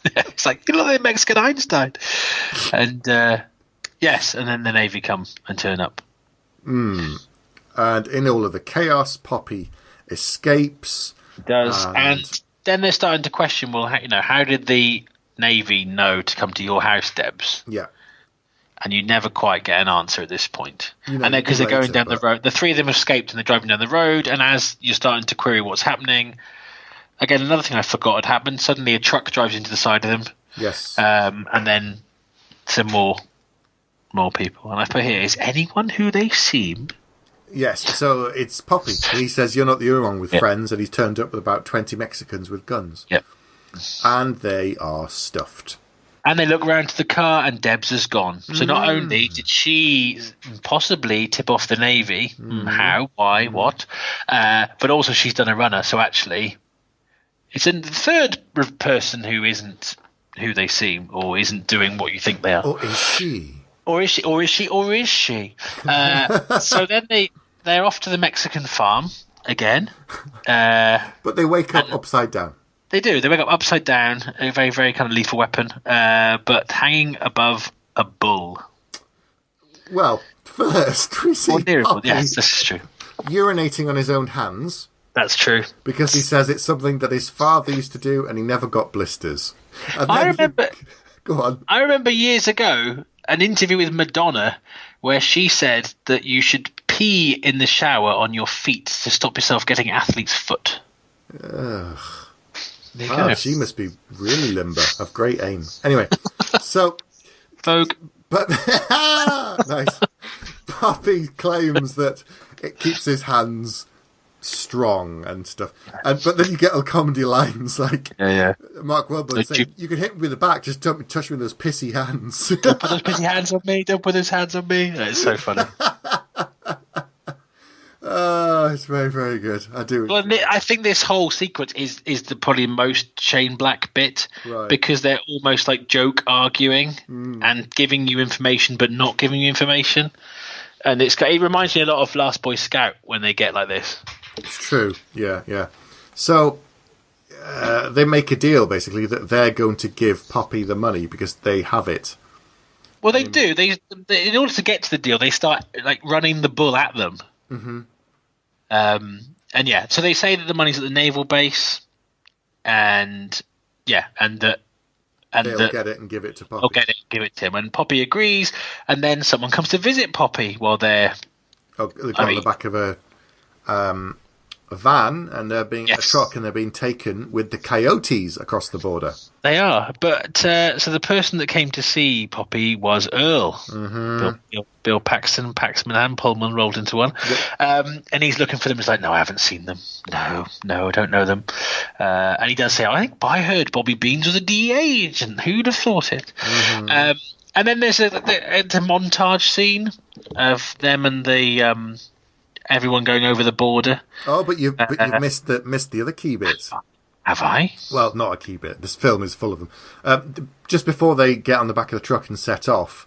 It's like, you look like the Mexican Einstein. And yes, and then the Navy come and turn up. And in all of the chaos, Poppy escapes. Does. And then they're starting to question, well, how did the Navy know to come to your house, Debs? Yeah. And you never quite get an answer at this point. And then because they're going down the road, the 3 of them have escaped and they're driving down the road, and as you're starting to query what's happening, again, another thing I forgot had happened, suddenly a truck drives into the side of them. Yes. And then some more people. And I put here, is anyone who they seem? Yes, so it's Poppy. He says, you're not the only one with friends, and he's turned up with about 20 Mexicans with guns. Yep. And they are stuffed. And they look round to the car, and Debs has gone. So not only did she possibly tip off the Navy, how, why, what, but also she's done a runner. So actually, it's a third person who isn't who they seem, or isn't doing what you think they are. Or is she? Or is she? Or is she? Or is she? So then they're off to the Mexican farm again. But they wake up upside down. They do. They wake up upside down, a very, very kind of lethal weapon, but hanging above a bull. Well, first we see Poppy yes, this is true. urinating on his own hands. That's true. Because he says it's something that his father used to do and he never got blisters. And I remember... Go on. I remember years ago an interview with Madonna where she said that you should pee in the shower on your feet to stop yourself getting athlete's foot. Ugh. Wow, she must be really limber, have great aim. Anyway, so... Vogue. But nice. Poppy claims that it keeps his hands strong and stuff. But then you get all comedy lines like Mark Wahlberg saying, you can hit me with the back, just don't touch me with those pissy hands. Don't put those pissy hands on me, don't put those hands on me. It's so funny. Oh, it's very, very good. I do. Well, I think this whole sequence is the probably most Shane Black bit, because they're almost like joke arguing and giving you information but not giving you information, and it reminds me a lot of Last Boy Scout when they get like this. It's true. Yeah. So they make a deal basically that they're going to give Poppy the money because they have it. Well, they do. They in order to get to the deal, they start like running the bull at them. Mm-hmm. And so they say that the money's at the naval base, and that they'll get it and give it to Poppy. They'll get it and give it to him, and Poppy agrees. And then someone comes to visit Poppy while they're on the back of a van, and they're being a truck, and they're being taken with the coyotes across the border. They are, but so the person that came to see Poppy was Earl. Mm-hmm. Bill Paxton, and Pullman rolled into one. Yep. And he's looking for them. He's like, no, I haven't seen them. No, I don't know them. And he does say, I heard Bobby Beans was a DEA agent. Who'd have thought it? Mm-hmm. And then there's a montage scene of them and the everyone going over the border. Oh, but you've missed the other key bits. Have I? Well, not a key bit. This film is full of them. Just before they get on the back of the truck and set off,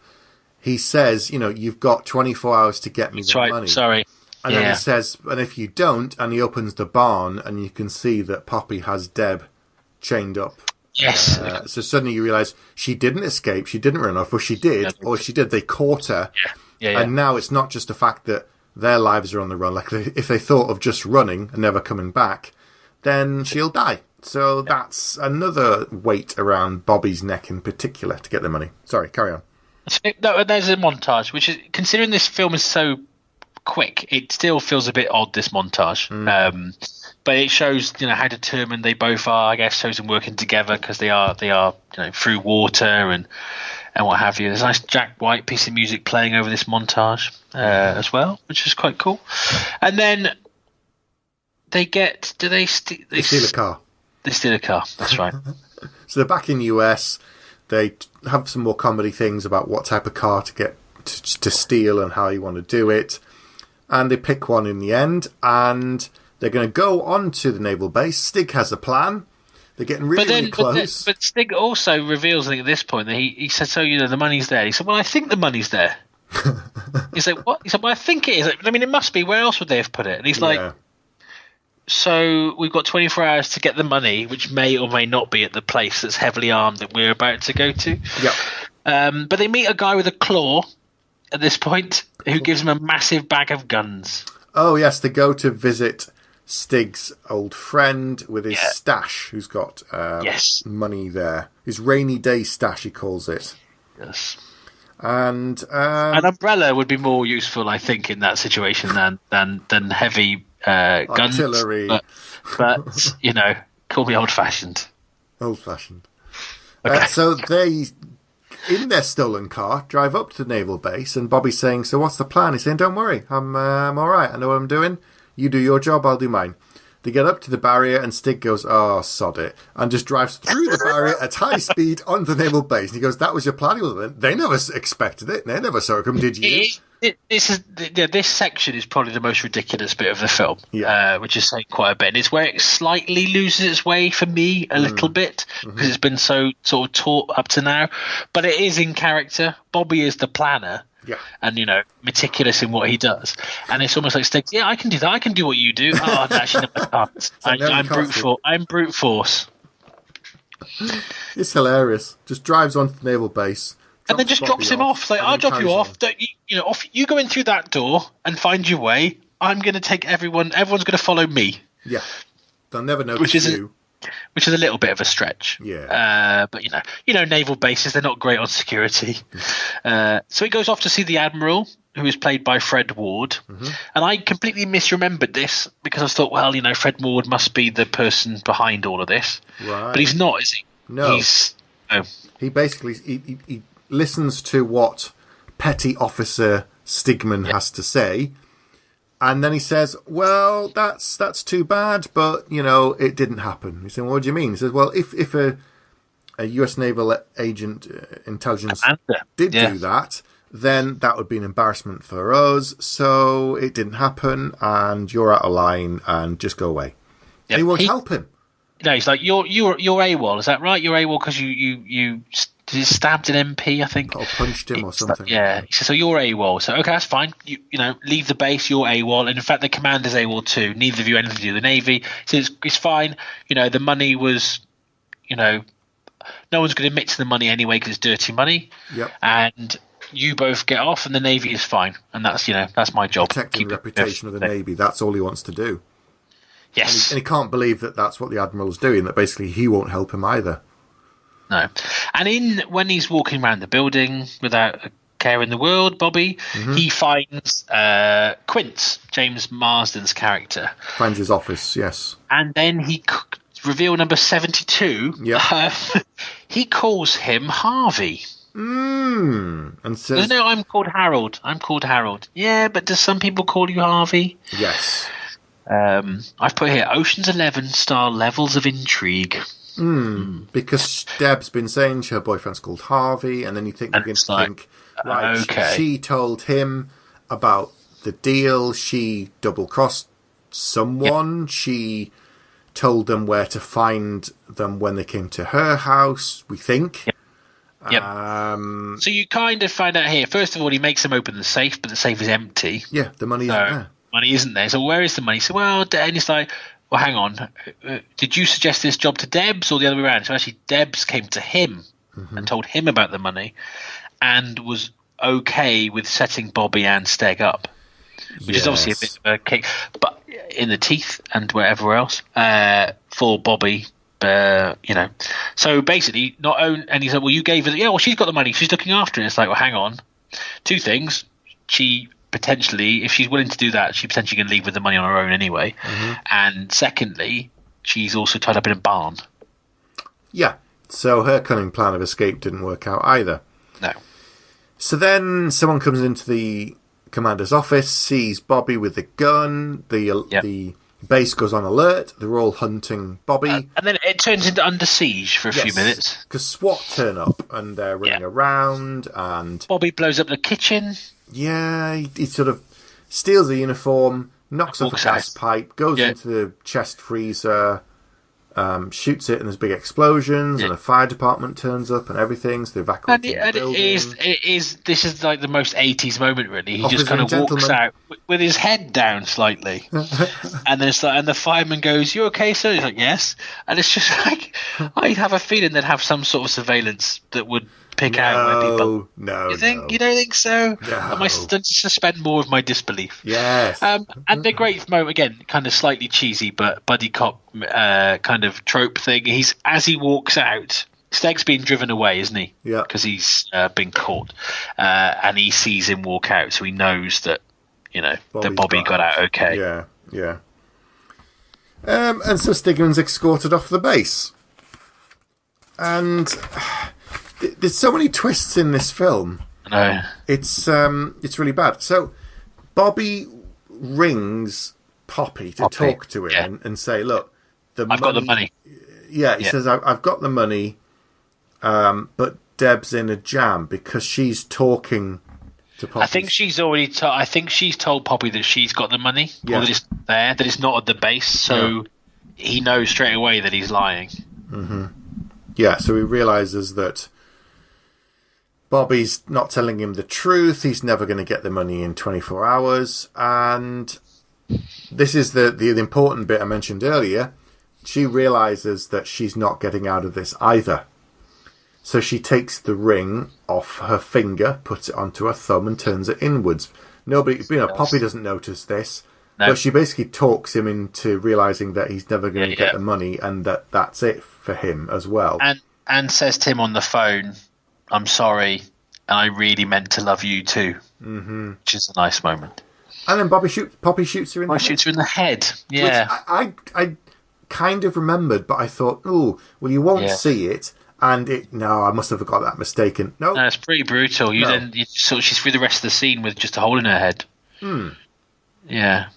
he says, you've got 24 hours to get me the money. Sorry. And then he says, and if you don't, and he opens the barn, and you can see that Poppy has Deb chained up. Yes. So suddenly you realise she didn't escape, she didn't run off, or she did, they caught her. Yeah. And now it's not just the fact that their lives are on the run. Like, if they thought of just running and never coming back, then she'll die. So that's another weight around Bobby's neck in particular to get the money. Sorry, carry on. No, there's a montage, which is, considering this film is so quick, it still feels a bit odd, this montage. But it shows, how determined they both are. I guess shows them working together because they are, through water and what have you. There's a nice Jack White piece of music playing over this montage as well, which is quite cool. And then they get. They steal a car. They steal a car. That's right. So they're back in the US. They have some more comedy things about what type of car to get to steal and how you want to do it. And they pick one in the end, and they're going to go on to the naval base. Stig has a plan. They're getting really close. But Stig also reveals, I think, at this point that he said, so, the money's there. He said, well, I think the money's there. He's like, what? He said, well, I think it is. I mean, it must be. Where else would they have put it? And he's like, so we've got 24 hours to get the money, which may or may not be at the place that's heavily armed that we're about to go to. Yep. But they meet a guy with a claw at this point who gives them a massive bag of guns. Oh, yes. They go to visit Stig's old friend with his stash, who's got money there. His rainy day stash, he calls it. Yes. And an umbrella would be more useful, I think, in that situation than heavy guns. Artillery. But call me old-fashioned. Old-fashioned. Okay. So they, in their stolen car, drive up to the naval base, and Bobby's saying, so what's the plan? He's saying, don't worry, I'm all right. I know what I'm doing. You do your job, I'll do mine. They get up to the barrier, and Stig goes, "Oh, sod it," and just drives through the barrier at high speed onto the naval base. And he goes, "That was your plan?" He goes, "They never expected it. They never saw it come, did you?" This section is probably the most ridiculous bit of the film, which is saying quite a bit. And it's where it slightly loses its way for me a little bit, because it's been so sort of taught up to now. But it is in character. Bobby is the planner. Yeah. And, meticulous in what he does. And it's almost like Stig, yeah, I can do that. I can do what you do. Oh, no, actually, no, I can't. I'm brute force. It's hilarious. Just drives onto the naval base. And then just drops him off. It's like, I'll drop you off. You go in through that door and find your way. I'm going to take everyone. Everyone's going to follow me. Yeah. They'll never notice you. Which is a little bit of a stretch. Yeah. But naval bases, they're not great on security. So he goes off to see the Admiral, who is played by Fred Ward. And I completely misremembered this because I thought, well, Fred Ward must be the person behind all of this. Right. But he's not, is he? No. He basically he listens to what Petty Officer Stigman has to say. And then he says, "Well, that's too bad, but it didn't happen." He said, "Well, what do you mean?" He says, "Well, if a U.S. naval agent intelligence did do that, then that would be an embarrassment for us. So it didn't happen, and you're out of line, and just go away." Yep. He won't help him. No, he's like, "You're AWOL, is that right? You're AWOL because you stabbed an MP, I think, or punched him or something." Yeah, he says, "So you're AWOL." So okay, that's fine. You leave the base. You're AWOL, and in fact, the commander's AWOL too. Neither of you anything to do with the Navy. He says it's fine. The money was, no one's going to admit to the money anyway because it's dirty money. Yep. And you both get off, and the Navy is fine. And that's that's my job. Protecting the reputation of the Navy. That's all he wants to do. Yes. And he can't believe that that's what the Admiral's doing. That basically he won't help him either. No. And when he's walking around the building without a care in the world, Bobby, he finds Quince, James Marsden's character. Finds his office, yes. And then he reveal number 72. Yeah. He calls him Harvey. And says, "No, I'm called Harold. Yeah, but do some people call you Harvey? Yes. I've put here Ocean's 11 star levels of intrigue. Because Deb's been saying her boyfriend's called Harvey, and then you begin to think, right, okay. She told him about the deal. She double-crossed someone. Yep. She told them where to find them when they came to her house, we think. Yep. So you kind of find out here, first of all, he makes them open the safe, but the safe is empty. Yeah, the money isn't there. Money isn't there. So where is the money? So, and it's like, well, hang on. Did you suggest this job to Debs or the other way around? So actually, Debs came to him and told him about the money and was okay with setting Bobby and Stig up, which is obviously a bit of a kick, but in the teeth and wherever else for Bobby. So basically, and he said, "Well, you gave her, well, she's got the money, she's looking after it." It's like, well, hang on, two things. She potentially, if she's willing to do that, she's potentially going to leave with the money on her own anyway. And secondly, she's also tied up in a barn. Yeah. So her cunning plan of escape didn't work out either. No. So then someone comes into the commander's office, sees Bobby with the gun. The base goes on alert. They're all hunting Bobby. And then it turns into Under Siege for a few minutes. Because SWAT turn up and they're running around. And Bobby blows up the kitchen. Yeah, he sort of steals the uniform, knocks off a gas pipe, goes into the chest freezer, shoots it, and there's big explosions, and the fire department turns up and everything, so they evacuate the building. This is like the most 80s moment, really. He just kind of walks out with his head down slightly. And then and the fireman goes, "You okay, sir?" He's like, "Yes." And it's just like, I have a feeling they'd have some sort of surveillance that would pick out where people. You don't think so? No. I suspend more of my disbelief. Yes. And the great moment, again, kind of slightly cheesy, but buddy cop kind of trope thing. As he walks out, Steg's being driven away, isn't he? Yeah. Because he's been caught, and he sees him walk out, so he knows that that Bobby got out okay. Yeah. And so Stigman's escorted off the base, and there's so many twists in this film. No. It's really bad. So Bobby rings Poppy to talk to him and say, look, I've got the money. Yeah, he says, I've got the money, but Deb's in a jam because she's talking to Poppy. I think she's already I think she's told Poppy that she's got the money, or that it's there, that it's not at the base, so he knows straight away that he's lying. Mm-hmm. Yeah, so he realises that Bobby's not telling him the truth. He's never going to get the money in 24 hours. And this is the important bit I mentioned earlier. She realises that she's not getting out of this either. So she takes the ring off her finger, puts it onto her thumb and turns it inwards. Poppy doesn't notice this. No. But she basically talks him into realising that he's never going to get the money and that's it for him as well. And says to him on the phone, I'm sorry, and I really meant to love you too. Mm-hmm. Which is a nice moment. And then Poppy shoots her in the head. Shoots her in the head, yeah. Which I kind of remembered, but I thought, oh, well, you won't see it. And I must have got that mistaken. No, it's pretty brutal. She's through the rest of the scene with just a hole in her head. Yeah.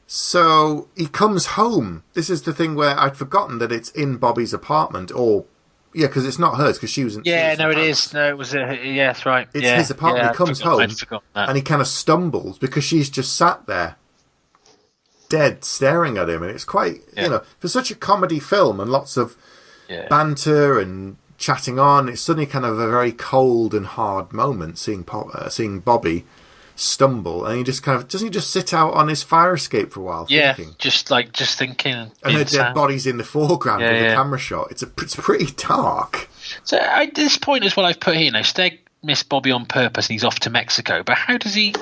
So he comes home. This is the thing where I'd forgotten that it's in Bobby's apartment, because it's not hers, because she was in. Yeah, no, it is. No, it was. That's right. It's his apartment. He comes home, and he kind of stumbles because she's just sat there, dead, staring at him, and it's quite, for such a comedy film and lots of banter and chatting on. It's suddenly kind of a very cold and hard moment seeing Bobby stumble, and he just kind of doesn't he just sit out on his fire escape for a while thinking? just thinking, and her dead body's in the foreground of the camera shot. It's pretty dark. So at this point as well, I've put here, Steg missed Bobby on purpose and he's off to Mexico, but how did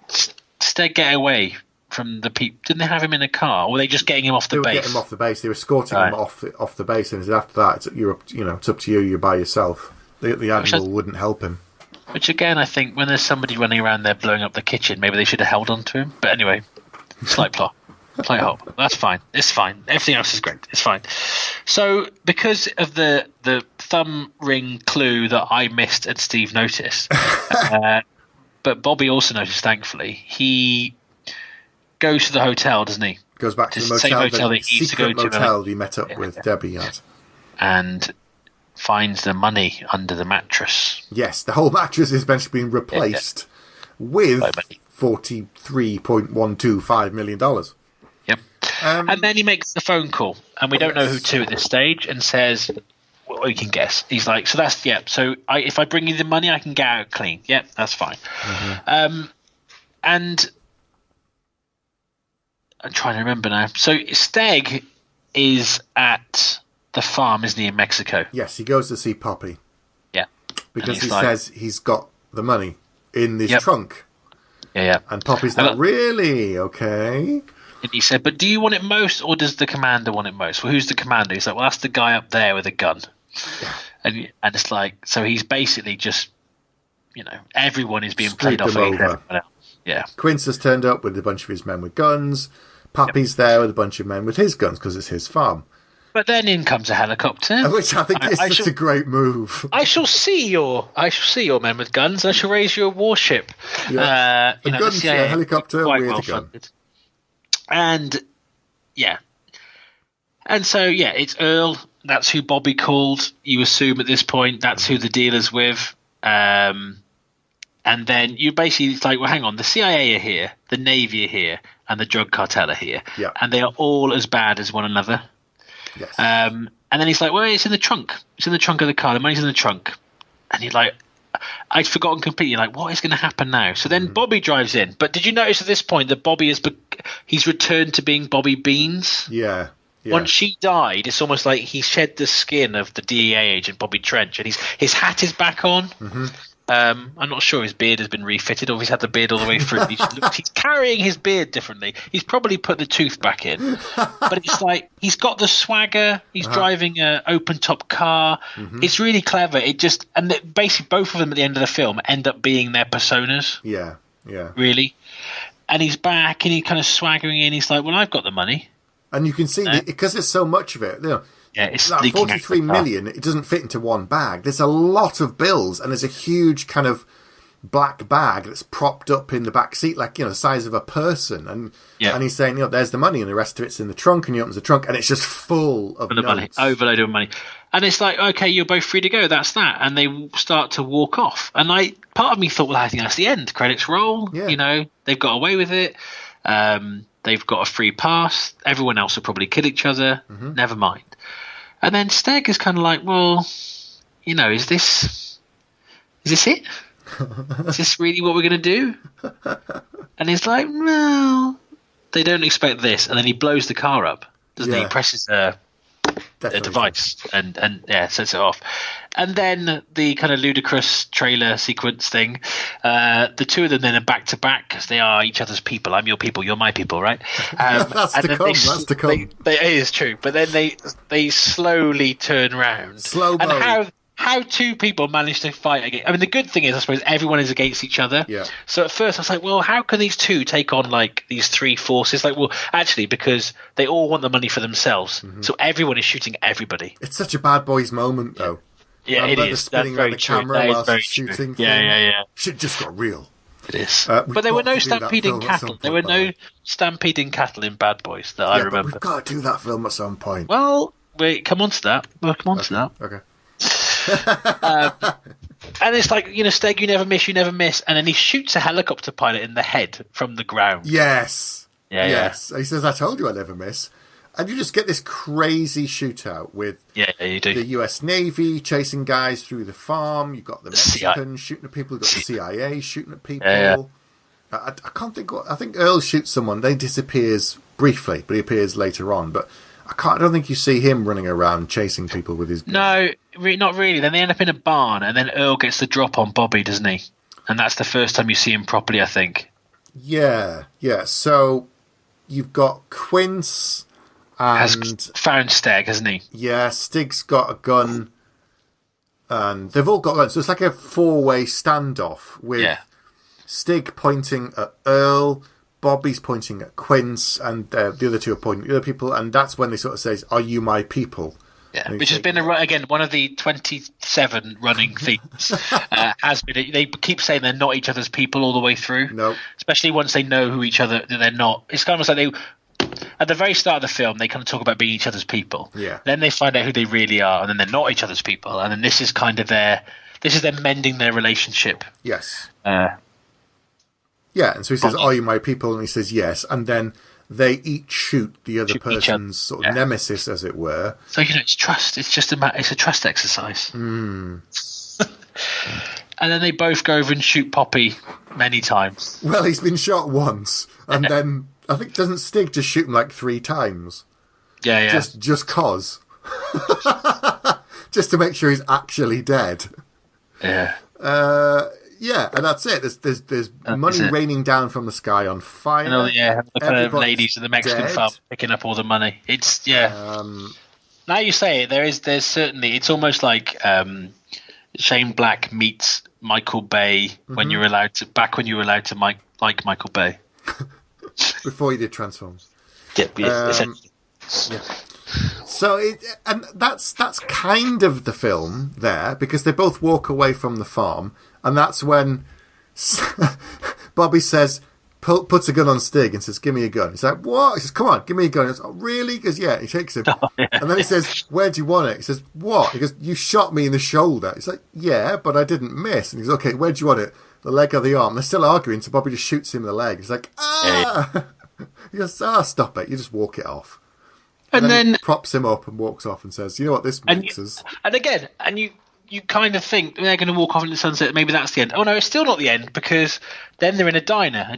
Steg get away from the people? Didn't they have him in a car, or were they just getting him off the base? They were getting him off the base. They were escorting him off the base, and after that it's up to you. You're by yourself. The admiral wouldn't help him. Which again, I think when there's somebody running around there blowing up the kitchen, maybe they should have held on to him. But anyway, slight plot. Play hop. That's fine. It's fine. Everything else is great. It's fine. So because of the thumb ring clue that I missed and Steve noticed, but Bobby also noticed, thankfully, he goes to the hotel, doesn't he? Goes back to the same hotel that he used to go to. Motel he met up with Debbie at. And finds the money under the mattress. Yes, the whole mattress is eventually been replaced with $43.125 million. Yep. And then he makes the phone call, and we don't know who to at this stage, and says, well, you can guess. He's like, so that's, so if I bring you the money, I can get out clean. Yep, that's fine. Mm-hmm. And I'm trying to remember now. So Steg is at the farm, isn't he, in Mexico? Yes, he goes to see Poppy. Yeah. Because he says he's got the money in his trunk. Yeah. And Poppy's like, really? Okay. And he said, but do you want it most, or does the commander want it most? Well, who's the commander? He's like, well, that's the guy up there with a gun. Yeah. And it's like, so he's basically just, everyone is being played off against everyone else. Yeah. Quince has turned up with a bunch of his men with guns. Poppy's there with a bunch of men with his guns because it's his farm. But then in comes a helicopter, which I think is such a great move. I shall see your men with guns. I shall raise you a warship. Yeah. A helicopter with a gun. Funded. And so it's Earl. That's who Bobby called. You assume at this point that's who the dealer's with. And then you basically, it's like, well, hang on, the CIA are here, the Navy are here, and the drug cartel are here, and they are all as bad as one another. Yes. And then he's like, well, it's in the trunk. It's in the trunk of the car. The money's in the trunk. And he's like, I'd forgotten completely, like, what is going to happen now? So then Bobby drives in. But did you notice at this point that Bobby he's returned to being Bobby Beans? Yeah. Once she died, it's almost like he shed the skin of the DEA agent Bobby Trench, and his hat is back on. Mm-hmm. I'm not sure his beard has been refitted, or if he's had the beard all the way through. He's carrying his beard differently. He's probably put the tooth back in, but it's like he's got the swagger. He's driving an open top car. Mm-hmm. It's really clever. Basically both of them at the end of the film end up being their personas. Yeah. Really, and he's back and he's kind of swaggering in. He's like, "Well, I've got the money," and you can see because there's so much of it. Yeah, it's like 43 million. It doesn't fit into one bag. There's a lot of bills, and there's a huge kind of black bag that's propped up in the back seat, like, the size of a person. And he's saying, there's the money, and the rest of it's in the trunk, and he opens the trunk, and it's just full of notes. Money, overloaded with money. And it's like, okay, you're both free to go. That's that. And they start to walk off. And part of me thought, well, I think that's the end. Credits roll. Yeah. They've got away with it. They've got a free pass. Everyone else will probably kill each other. Mm-hmm. Never mind. And then Stig is kind of like, well, is this it? Is this really what we're going to do? And he's like, no, they don't expect this. And then he blows the car up, doesn't he? He presses a device and sets it off. And then the kind of ludicrous trailer sequence thing, the two of them then are back to back because they are each other's people. I'm your people, you're my people, right? That's to come. It is true. But then they slowly turn around. Slow-mo. And how two people manage to fight again. I mean, the good thing is, I suppose, everyone is against each other. Yeah. So at first I was like, well, how can these two take on like these three forces? Like, well, actually, because they all want the money for themselves. Mm-hmm. So everyone is shooting everyone. It's such a Bad Boys moment, though. Yeah, it is. Spinning around the camera whilst shooting. Yeah. Shit just got real. It is. But there were no stampeding cattle. There were no stampeding cattle in Bad Boys that I remember. But we've got to do that film at some point. Well, wait, come on to that. Okay. And it's like, Stig, you never miss, and then he shoots a helicopter pilot in the head from the ground. Yes. Yes. He says, I told you I never miss. And you just get this crazy shootout with you do. The US Navy chasing guys through the farm. You've got the Mexicans shooting at people. You've got the CIA shooting at people. Yeah. I can't think I think Earl shoots someone. Then he disappears briefly, but he appears later on. But I don't think you see him running around chasing people with his gun. No, not really. Then they end up in a barn, and then Earl gets the drop on Bobby, doesn't he? And that's the first time you see him properly, I think. Yeah. So you've got Quince has found Stig, hasn't he? Yeah, Stig's got a gun, and they've all got guns. So it's like a four-way standoff with Stig pointing at Earl, Bobby's pointing at Quince, and the other two are pointing at the other people, and that's when they sort of says, "Are you my people?" Yeah, which has been again one of the 27 running themes. Has been they keep saying they're not each other's people all the way through. No, especially once they know who each other they're not. It's kind of like they. At the very start of the film, they kind of talk about being each other's people. Yeah. Then they find out who they really are, and then they're not each other's people. And then this is kind of them mending their relationship. Yes. Yeah, and so he says, "Are you my people?" And he says, "Yes." And then they each shoot the other person's sort of nemesis, as it were. So it's trust. It's just it's a trust exercise. Mm. And then they both go over and shoot Poppy many times. Well, he's been shot once, and then I think doesn't Stig just shoot him like 3 times? Yeah. Just cause. Just to make sure he's actually dead. Yeah. Yeah, and that's it. There's money raining down from the sky on fire. The kind of ladies at the Mexican farm picking up all the money. It's now you say it, there's certainly it's almost like Shane Black meets Michael Bay when you were allowed to like Michael Bay. Before he did Transformers. Yeah. So that's kind of the film there, because they both walk away from the farm, and that's when Bobby says, puts a gun on Stig and says, "Give me a gun." He's like, "What?" He says, "Come on, give me a gun." He goes, "Oh, really?" He goes, "Yeah." He takes him. And then he says, "Where do you want it?" He says, "What?" He goes, "You shot me in the shoulder." He's like, "Yeah, but I didn't miss." And he goes, "Okay, where do you want it? The leg or the arm?" They're still arguing, so Bobby just shoots him in the leg. He's like, "Ah!" He goes, "Stop it. You just walk it off." And then he props him up and walks off and says, "You know what this makes us?" And again, you kind of think they're going to walk off into the sunset. Maybe that's the end. Oh no, it's still not the end, because then they're in a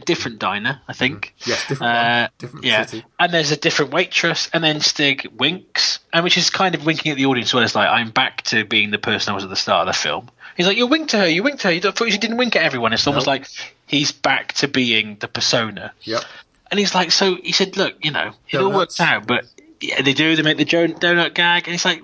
different diner, I think. Yes, different city. And there's a different waitress, and then Stig winks, and which is kind of winking at the audience. Where it's like, I'm back to being the person I was at the start of the film. He's like, you winked to her. You thought you didn't wink at everyone. It's almost like he's back to being the persona. Yep. And he's like, so he said, look, it all works out, but yeah, they do. They make the donut gag, and he's like,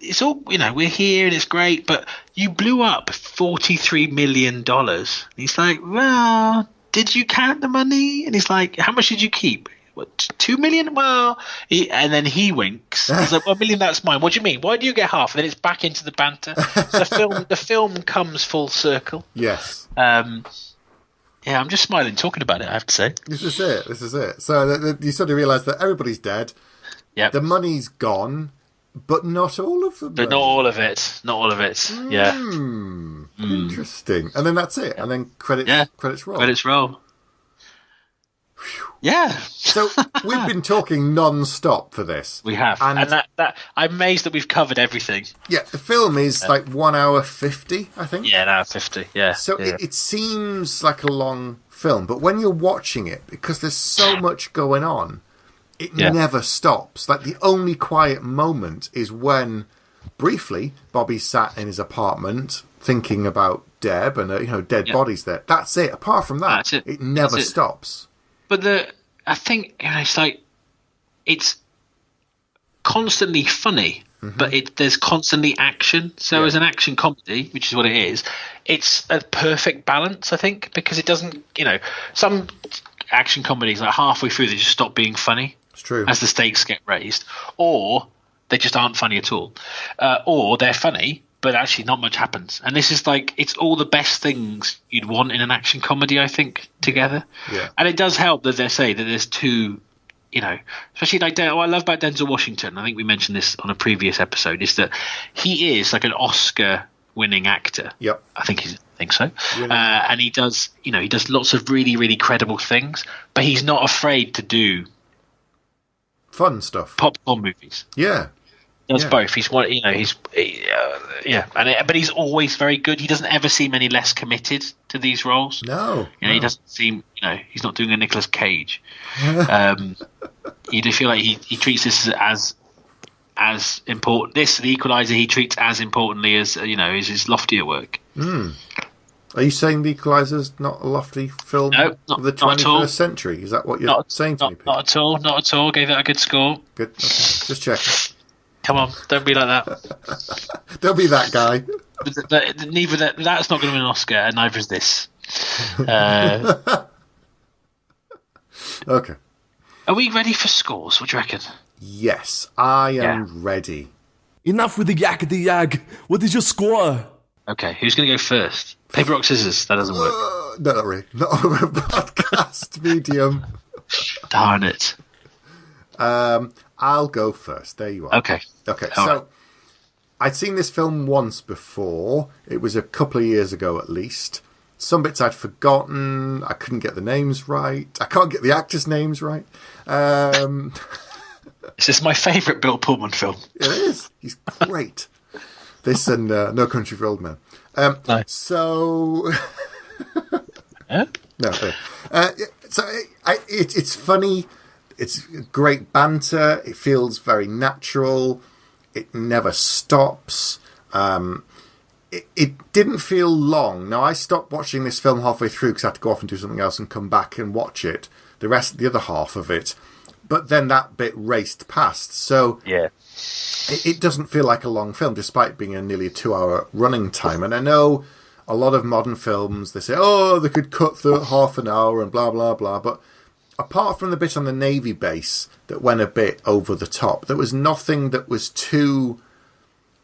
it's all, we're here and it's great, but you blew up $43 million. And he's like, well, did you count the money? And he's like, how much did you keep? what, 2 million? Well, and then he winks. He's like, 1 million, that's mine. What do you mean? Why do you get half? And then it's back into the banter. So the film comes full circle. Yes. Yeah, I'm just smiling talking about it, I have to say. This is it. So you sort of realise that everybody's dead. Yeah. The money's gone, but not all of the money. But not all of it. Yeah. Interesting. And then that's it. And then credits roll. Credits roll. Yeah. So we've been talking non-stop for this. We have. And that I'm amazed that we've covered everything. Yeah, the film is like 1 hour 50, I think. Yeah, 1 hour 50, yeah. So yeah. It seems like a long film, but when you're watching it, because there's so much going on, it never stops. Like, the only quiet moment is when, briefly, Bobby sat in his apartment thinking about Deb and, dead bodies there. That's it. Apart from that, it never stops. But I think it's like it's constantly funny, but there's constantly action. So as an action comedy, which is what it is, it's a perfect balance, I think, because it doesn't, some action comedies like halfway through they just stop being funny. It's true. As the stakes get raised, or they just aren't funny at all, or they're funny but actually not much happens. And this is like, it's all the best things you'd want in an action comedy, I think, together. Yeah. And it does help that they say that there's two, especially like, what I love about Denzel Washington, I think we mentioned this on a previous episode, is that he is like an Oscar-winning actor. Yep. I think so. And he does, he does lots of really, really credible things, but he's not afraid to do fun stuff. Popcorn movies. Yeah. Does both. He's one, but he's always very good. He doesn't ever seem any less committed to these roles. No, he doesn't seem, he's not doing a Nicolas Cage. You do feel like he treats this as important. This, The Equalizer, he treats as importantly as is his loftier work. Are you saying The Equalizer's not a lofty film of the 21st century? Is that what you're saying to me, Pete? Not at all. Gave that a good score. Good. Okay. Just checking. Come on, don't be like that. Don't be that guy. That's not going to win an Oscar, and neither is this. Okay. Are we ready for scores? What do you reckon? Yes, I am ready. Enough with the yakety yak. What is your score? Okay, who's going to go first? Paper, rock, scissors. That doesn't work. No, not really. Not on a podcast medium. Darn it. I'll go first. There you are. Okay. So right. I'd seen this film once before. It was a couple of years ago at least. Some bits I'd forgotten. I couldn't get the names right. I can't get the actors' names right. This is my favourite Bill Pullman film. It is. He's great. This and No Country for Old Men. No. So... Huh? No. So it's funny. It's great banter. It feels very natural. It never stops. It didn't feel long. Now, I stopped watching this film halfway through because I had to go off and do something else and come back and watch it. The other half of it. But then that bit raced past. So yeah, it doesn't feel like a long film, despite being nearly a 2-hour running time. And I know a lot of modern films, they say, they could cut through half an hour and blah, blah, blah. But apart from the bit on the Navy base that went a bit over the top, there was nothing that was too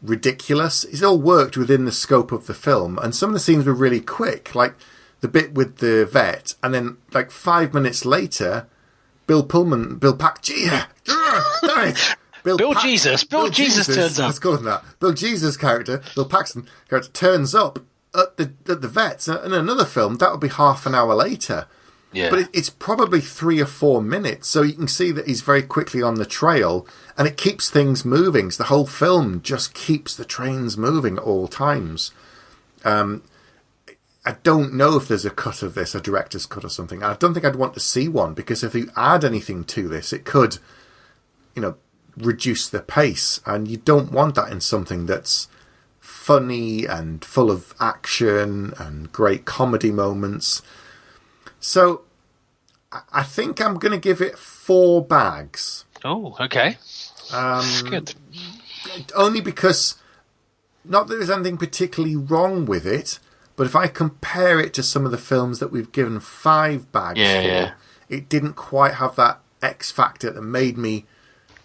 ridiculous. It all worked within the scope of the film. And some of the scenes were really quick, like the bit with the vet. And then, like 5 minutes later, Bill Jesus turns up. Let's call him that. Bill Jesus' character, Bill Paxton character, turns up at the vets. In another film, that would be half an hour later. Yeah. But it's probably 3 or 4 minutes, so you can see that he's very quickly on the trail, and it keeps things moving. So the whole film just keeps the trains moving at all times. I don't know if there's a cut of this, a director's cut or something. I don't think I'd want to see one, because if you add anything to this, it could, reduce the pace, and you don't want that in something that's funny and full of action and great comedy moments. So I think I'm going to give it 4 bags. Oh, okay. Good. Only because, not that there's anything particularly wrong with it, but if I compare it to some of the films that we've given 5 bags for, it didn't quite have that X factor that made me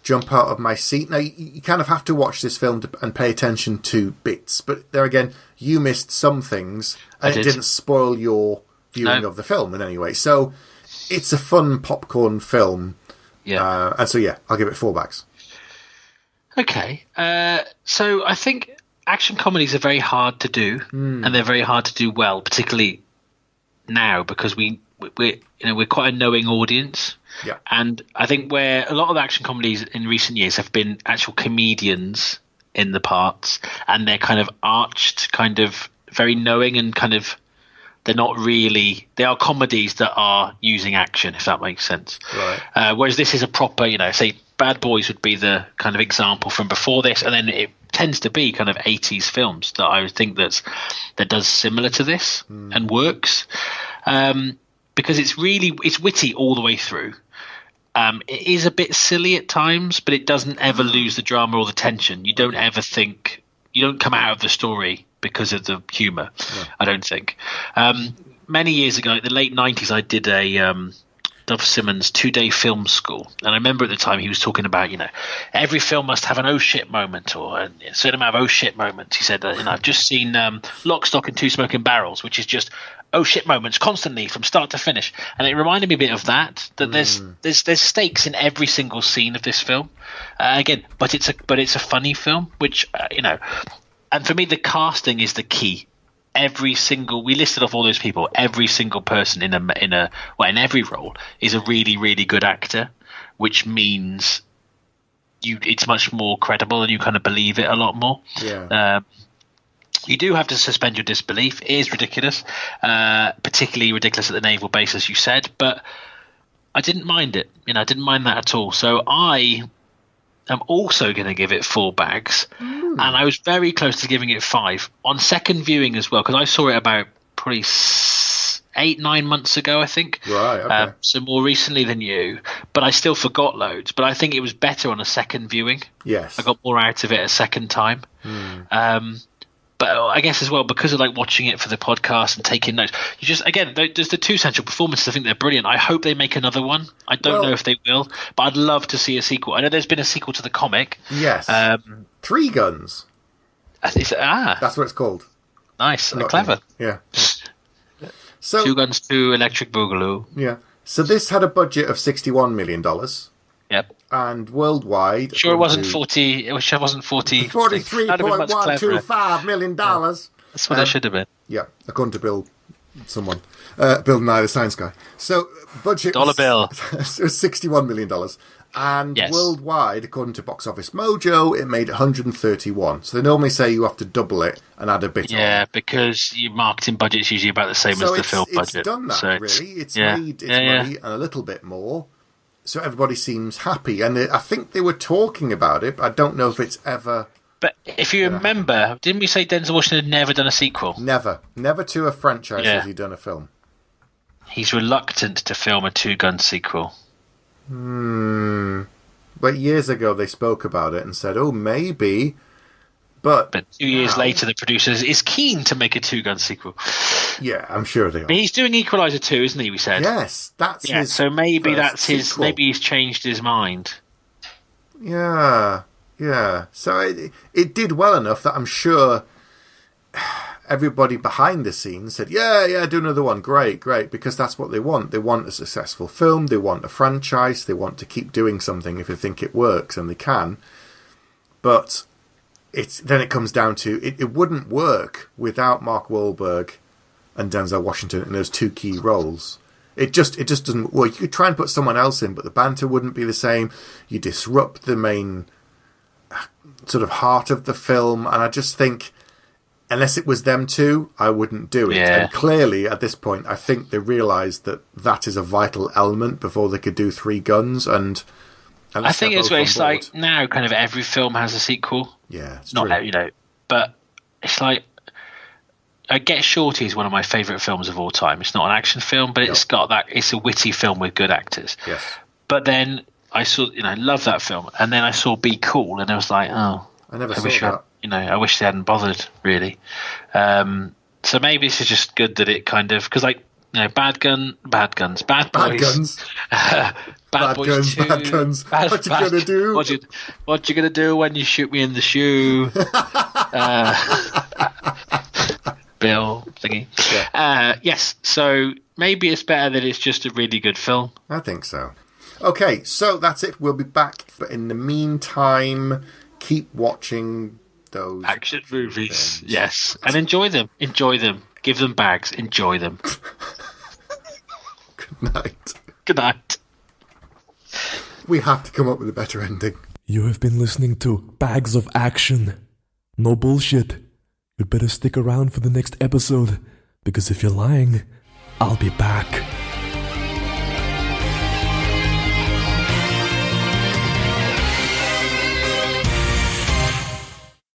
jump out of my seat. Now, you kind of have to watch this film and pay attention to bits, but there again, you missed some things, and it didn't spoil your viewing of the film in any way. So it's a fun popcorn film. Yeah. And so, yeah, I'll give it 4 bags. Okay. So I think action comedies are very hard to do, and they're very hard to do well, particularly now, because we're quite a knowing audience. Yeah. And I think where a lot of action comedies in recent years have been actual comedians in the parts, and they're kind of arched, kind of very knowing, and kind of they're not really, they are comedies that are using action, if that makes sense. Right. Whereas this is a proper, say Bad Boys would be the kind of example from before this, and then it tends to be kind of 80s films that I would think that does similar to this and works. Because it's witty all the way through. It is a bit silly at times, but it doesn't ever lose the drama or the tension. You don't ever think, you don't come out of the story because of the humour, I don't think. Many years ago, in the late 90s, I did a Dov Simmons 2-day film school. And I remember at the time he was talking about, every film must have an oh shit moment, or a certain amount of oh shit moments. He said, I've just seen Lock, Stock and Two Smoking Barrels, which is just oh shit moments constantly from start to finish. And it reminded me a bit of that there's stakes in every single scene of this film. Again, but it's a funny film, which, and for me, the casting is the key. We listed off all those people. Every single person in every role is a really, really good actor, which means it's much more credible and you kind of believe it a lot more. Yeah. You do have to suspend your disbelief. It is ridiculous, particularly ridiculous at the naval base, as you said. But I didn't mind it. I didn't mind that at all. So I am also going to give it 4 bags, and I was very close to giving it 5 on second viewing as well, because I saw it about probably 8-9 months ago, I think. Right. Okay. So more recently than you, but I still forgot loads. But I think it was better on a second viewing. Yes, I got more out of it a second time. But I guess as well, because of watching it for the podcast and taking notes, you just, again, there's the 2 central performances. I think they're brilliant. I hope they make another one. I don't know if they will, but I'd love to see a sequel. I know there's been a sequel to the comic. Yes. 3 Guns. That's what it's called. Nice. And clever. Yeah. So 2 Guns, 2 Electric Boogaloo. Yeah. So this had a budget of $61 million. Yep. And worldwide, sure, it wasn't 40. It wasn't 40. $43.125 million. That's what it should have been. Yeah, according to Bill Nye, the science guy. So budget dollar bill. It was $61 million, and worldwide, according to Box Office Mojo, it made 131. So they normally say you have to double it and add a bit on. Yeah, because your marketing budget's usually about the same as the film budget. It's done that, really. It's made its money and a little bit more. So everybody seems happy. And I think they were talking about it, but I don't know if it's ever... But if you remember, didn't we say Denzel Washington had never done a sequel? Never. Never to a franchise has he done a film. He's reluctant to film a 2 Gun sequel. But years ago they spoke about it and said, oh, maybe... But 2 years later, the producer is keen to make a 2 Gun sequel. Yeah, I'm sure they are. But he's doing Equalizer 2, isn't he? We said. Yes, that's his. So maybe that's his. Sequel. Maybe he's changed his mind. Yeah. So it did well enough that I'm sure everybody behind the scenes said, "Yeah, do another one. Great," because that's what they want. They want a successful film. They want a franchise. They want to keep doing something if they think it works, and they can. But then it comes down to it wouldn't work without Mark Wahlberg and Denzel Washington in those 2 key roles. It just doesn't work. You could try and put someone else in, but the banter wouldn't be the same. You disrupt the main sort of heart of the film, and I just think unless it was them 2, I wouldn't do it. And clearly at this point I think they realised that is a vital element before they could do 3 Guns, and I think it's like now kind of every film has a sequel. Yeah, it's not true. But it's like Get Shorty is one of my favourite films of all time. It's not an action film, but it's got that. It's a witty film with good actors. Yes. But then I saw, love that film, and then I saw Be Cool, and I was like, oh, I never saw that. I wish they hadn't bothered really. So maybe this is just good that it kind of, because No, Bad Guns, Bad Boys. Bad guns. Bad Boys 2. Bad guns. What you gonna do? What you gonna do when you shoot me in the shoe? Bill thingy. Yeah. Yes, so maybe it's better that it's just a really good film. I think so. Okay, so that's it. We'll be back. But in the meantime, keep watching those action movies. things. Yes, and enjoy them. Enjoy them. Give them bags. Enjoy them. Good night. Good night. We have to come up with a better ending. You have been listening to Bags of Action. No bullshit. You'd better stick around for the next episode, because if you're lying, I'll be back.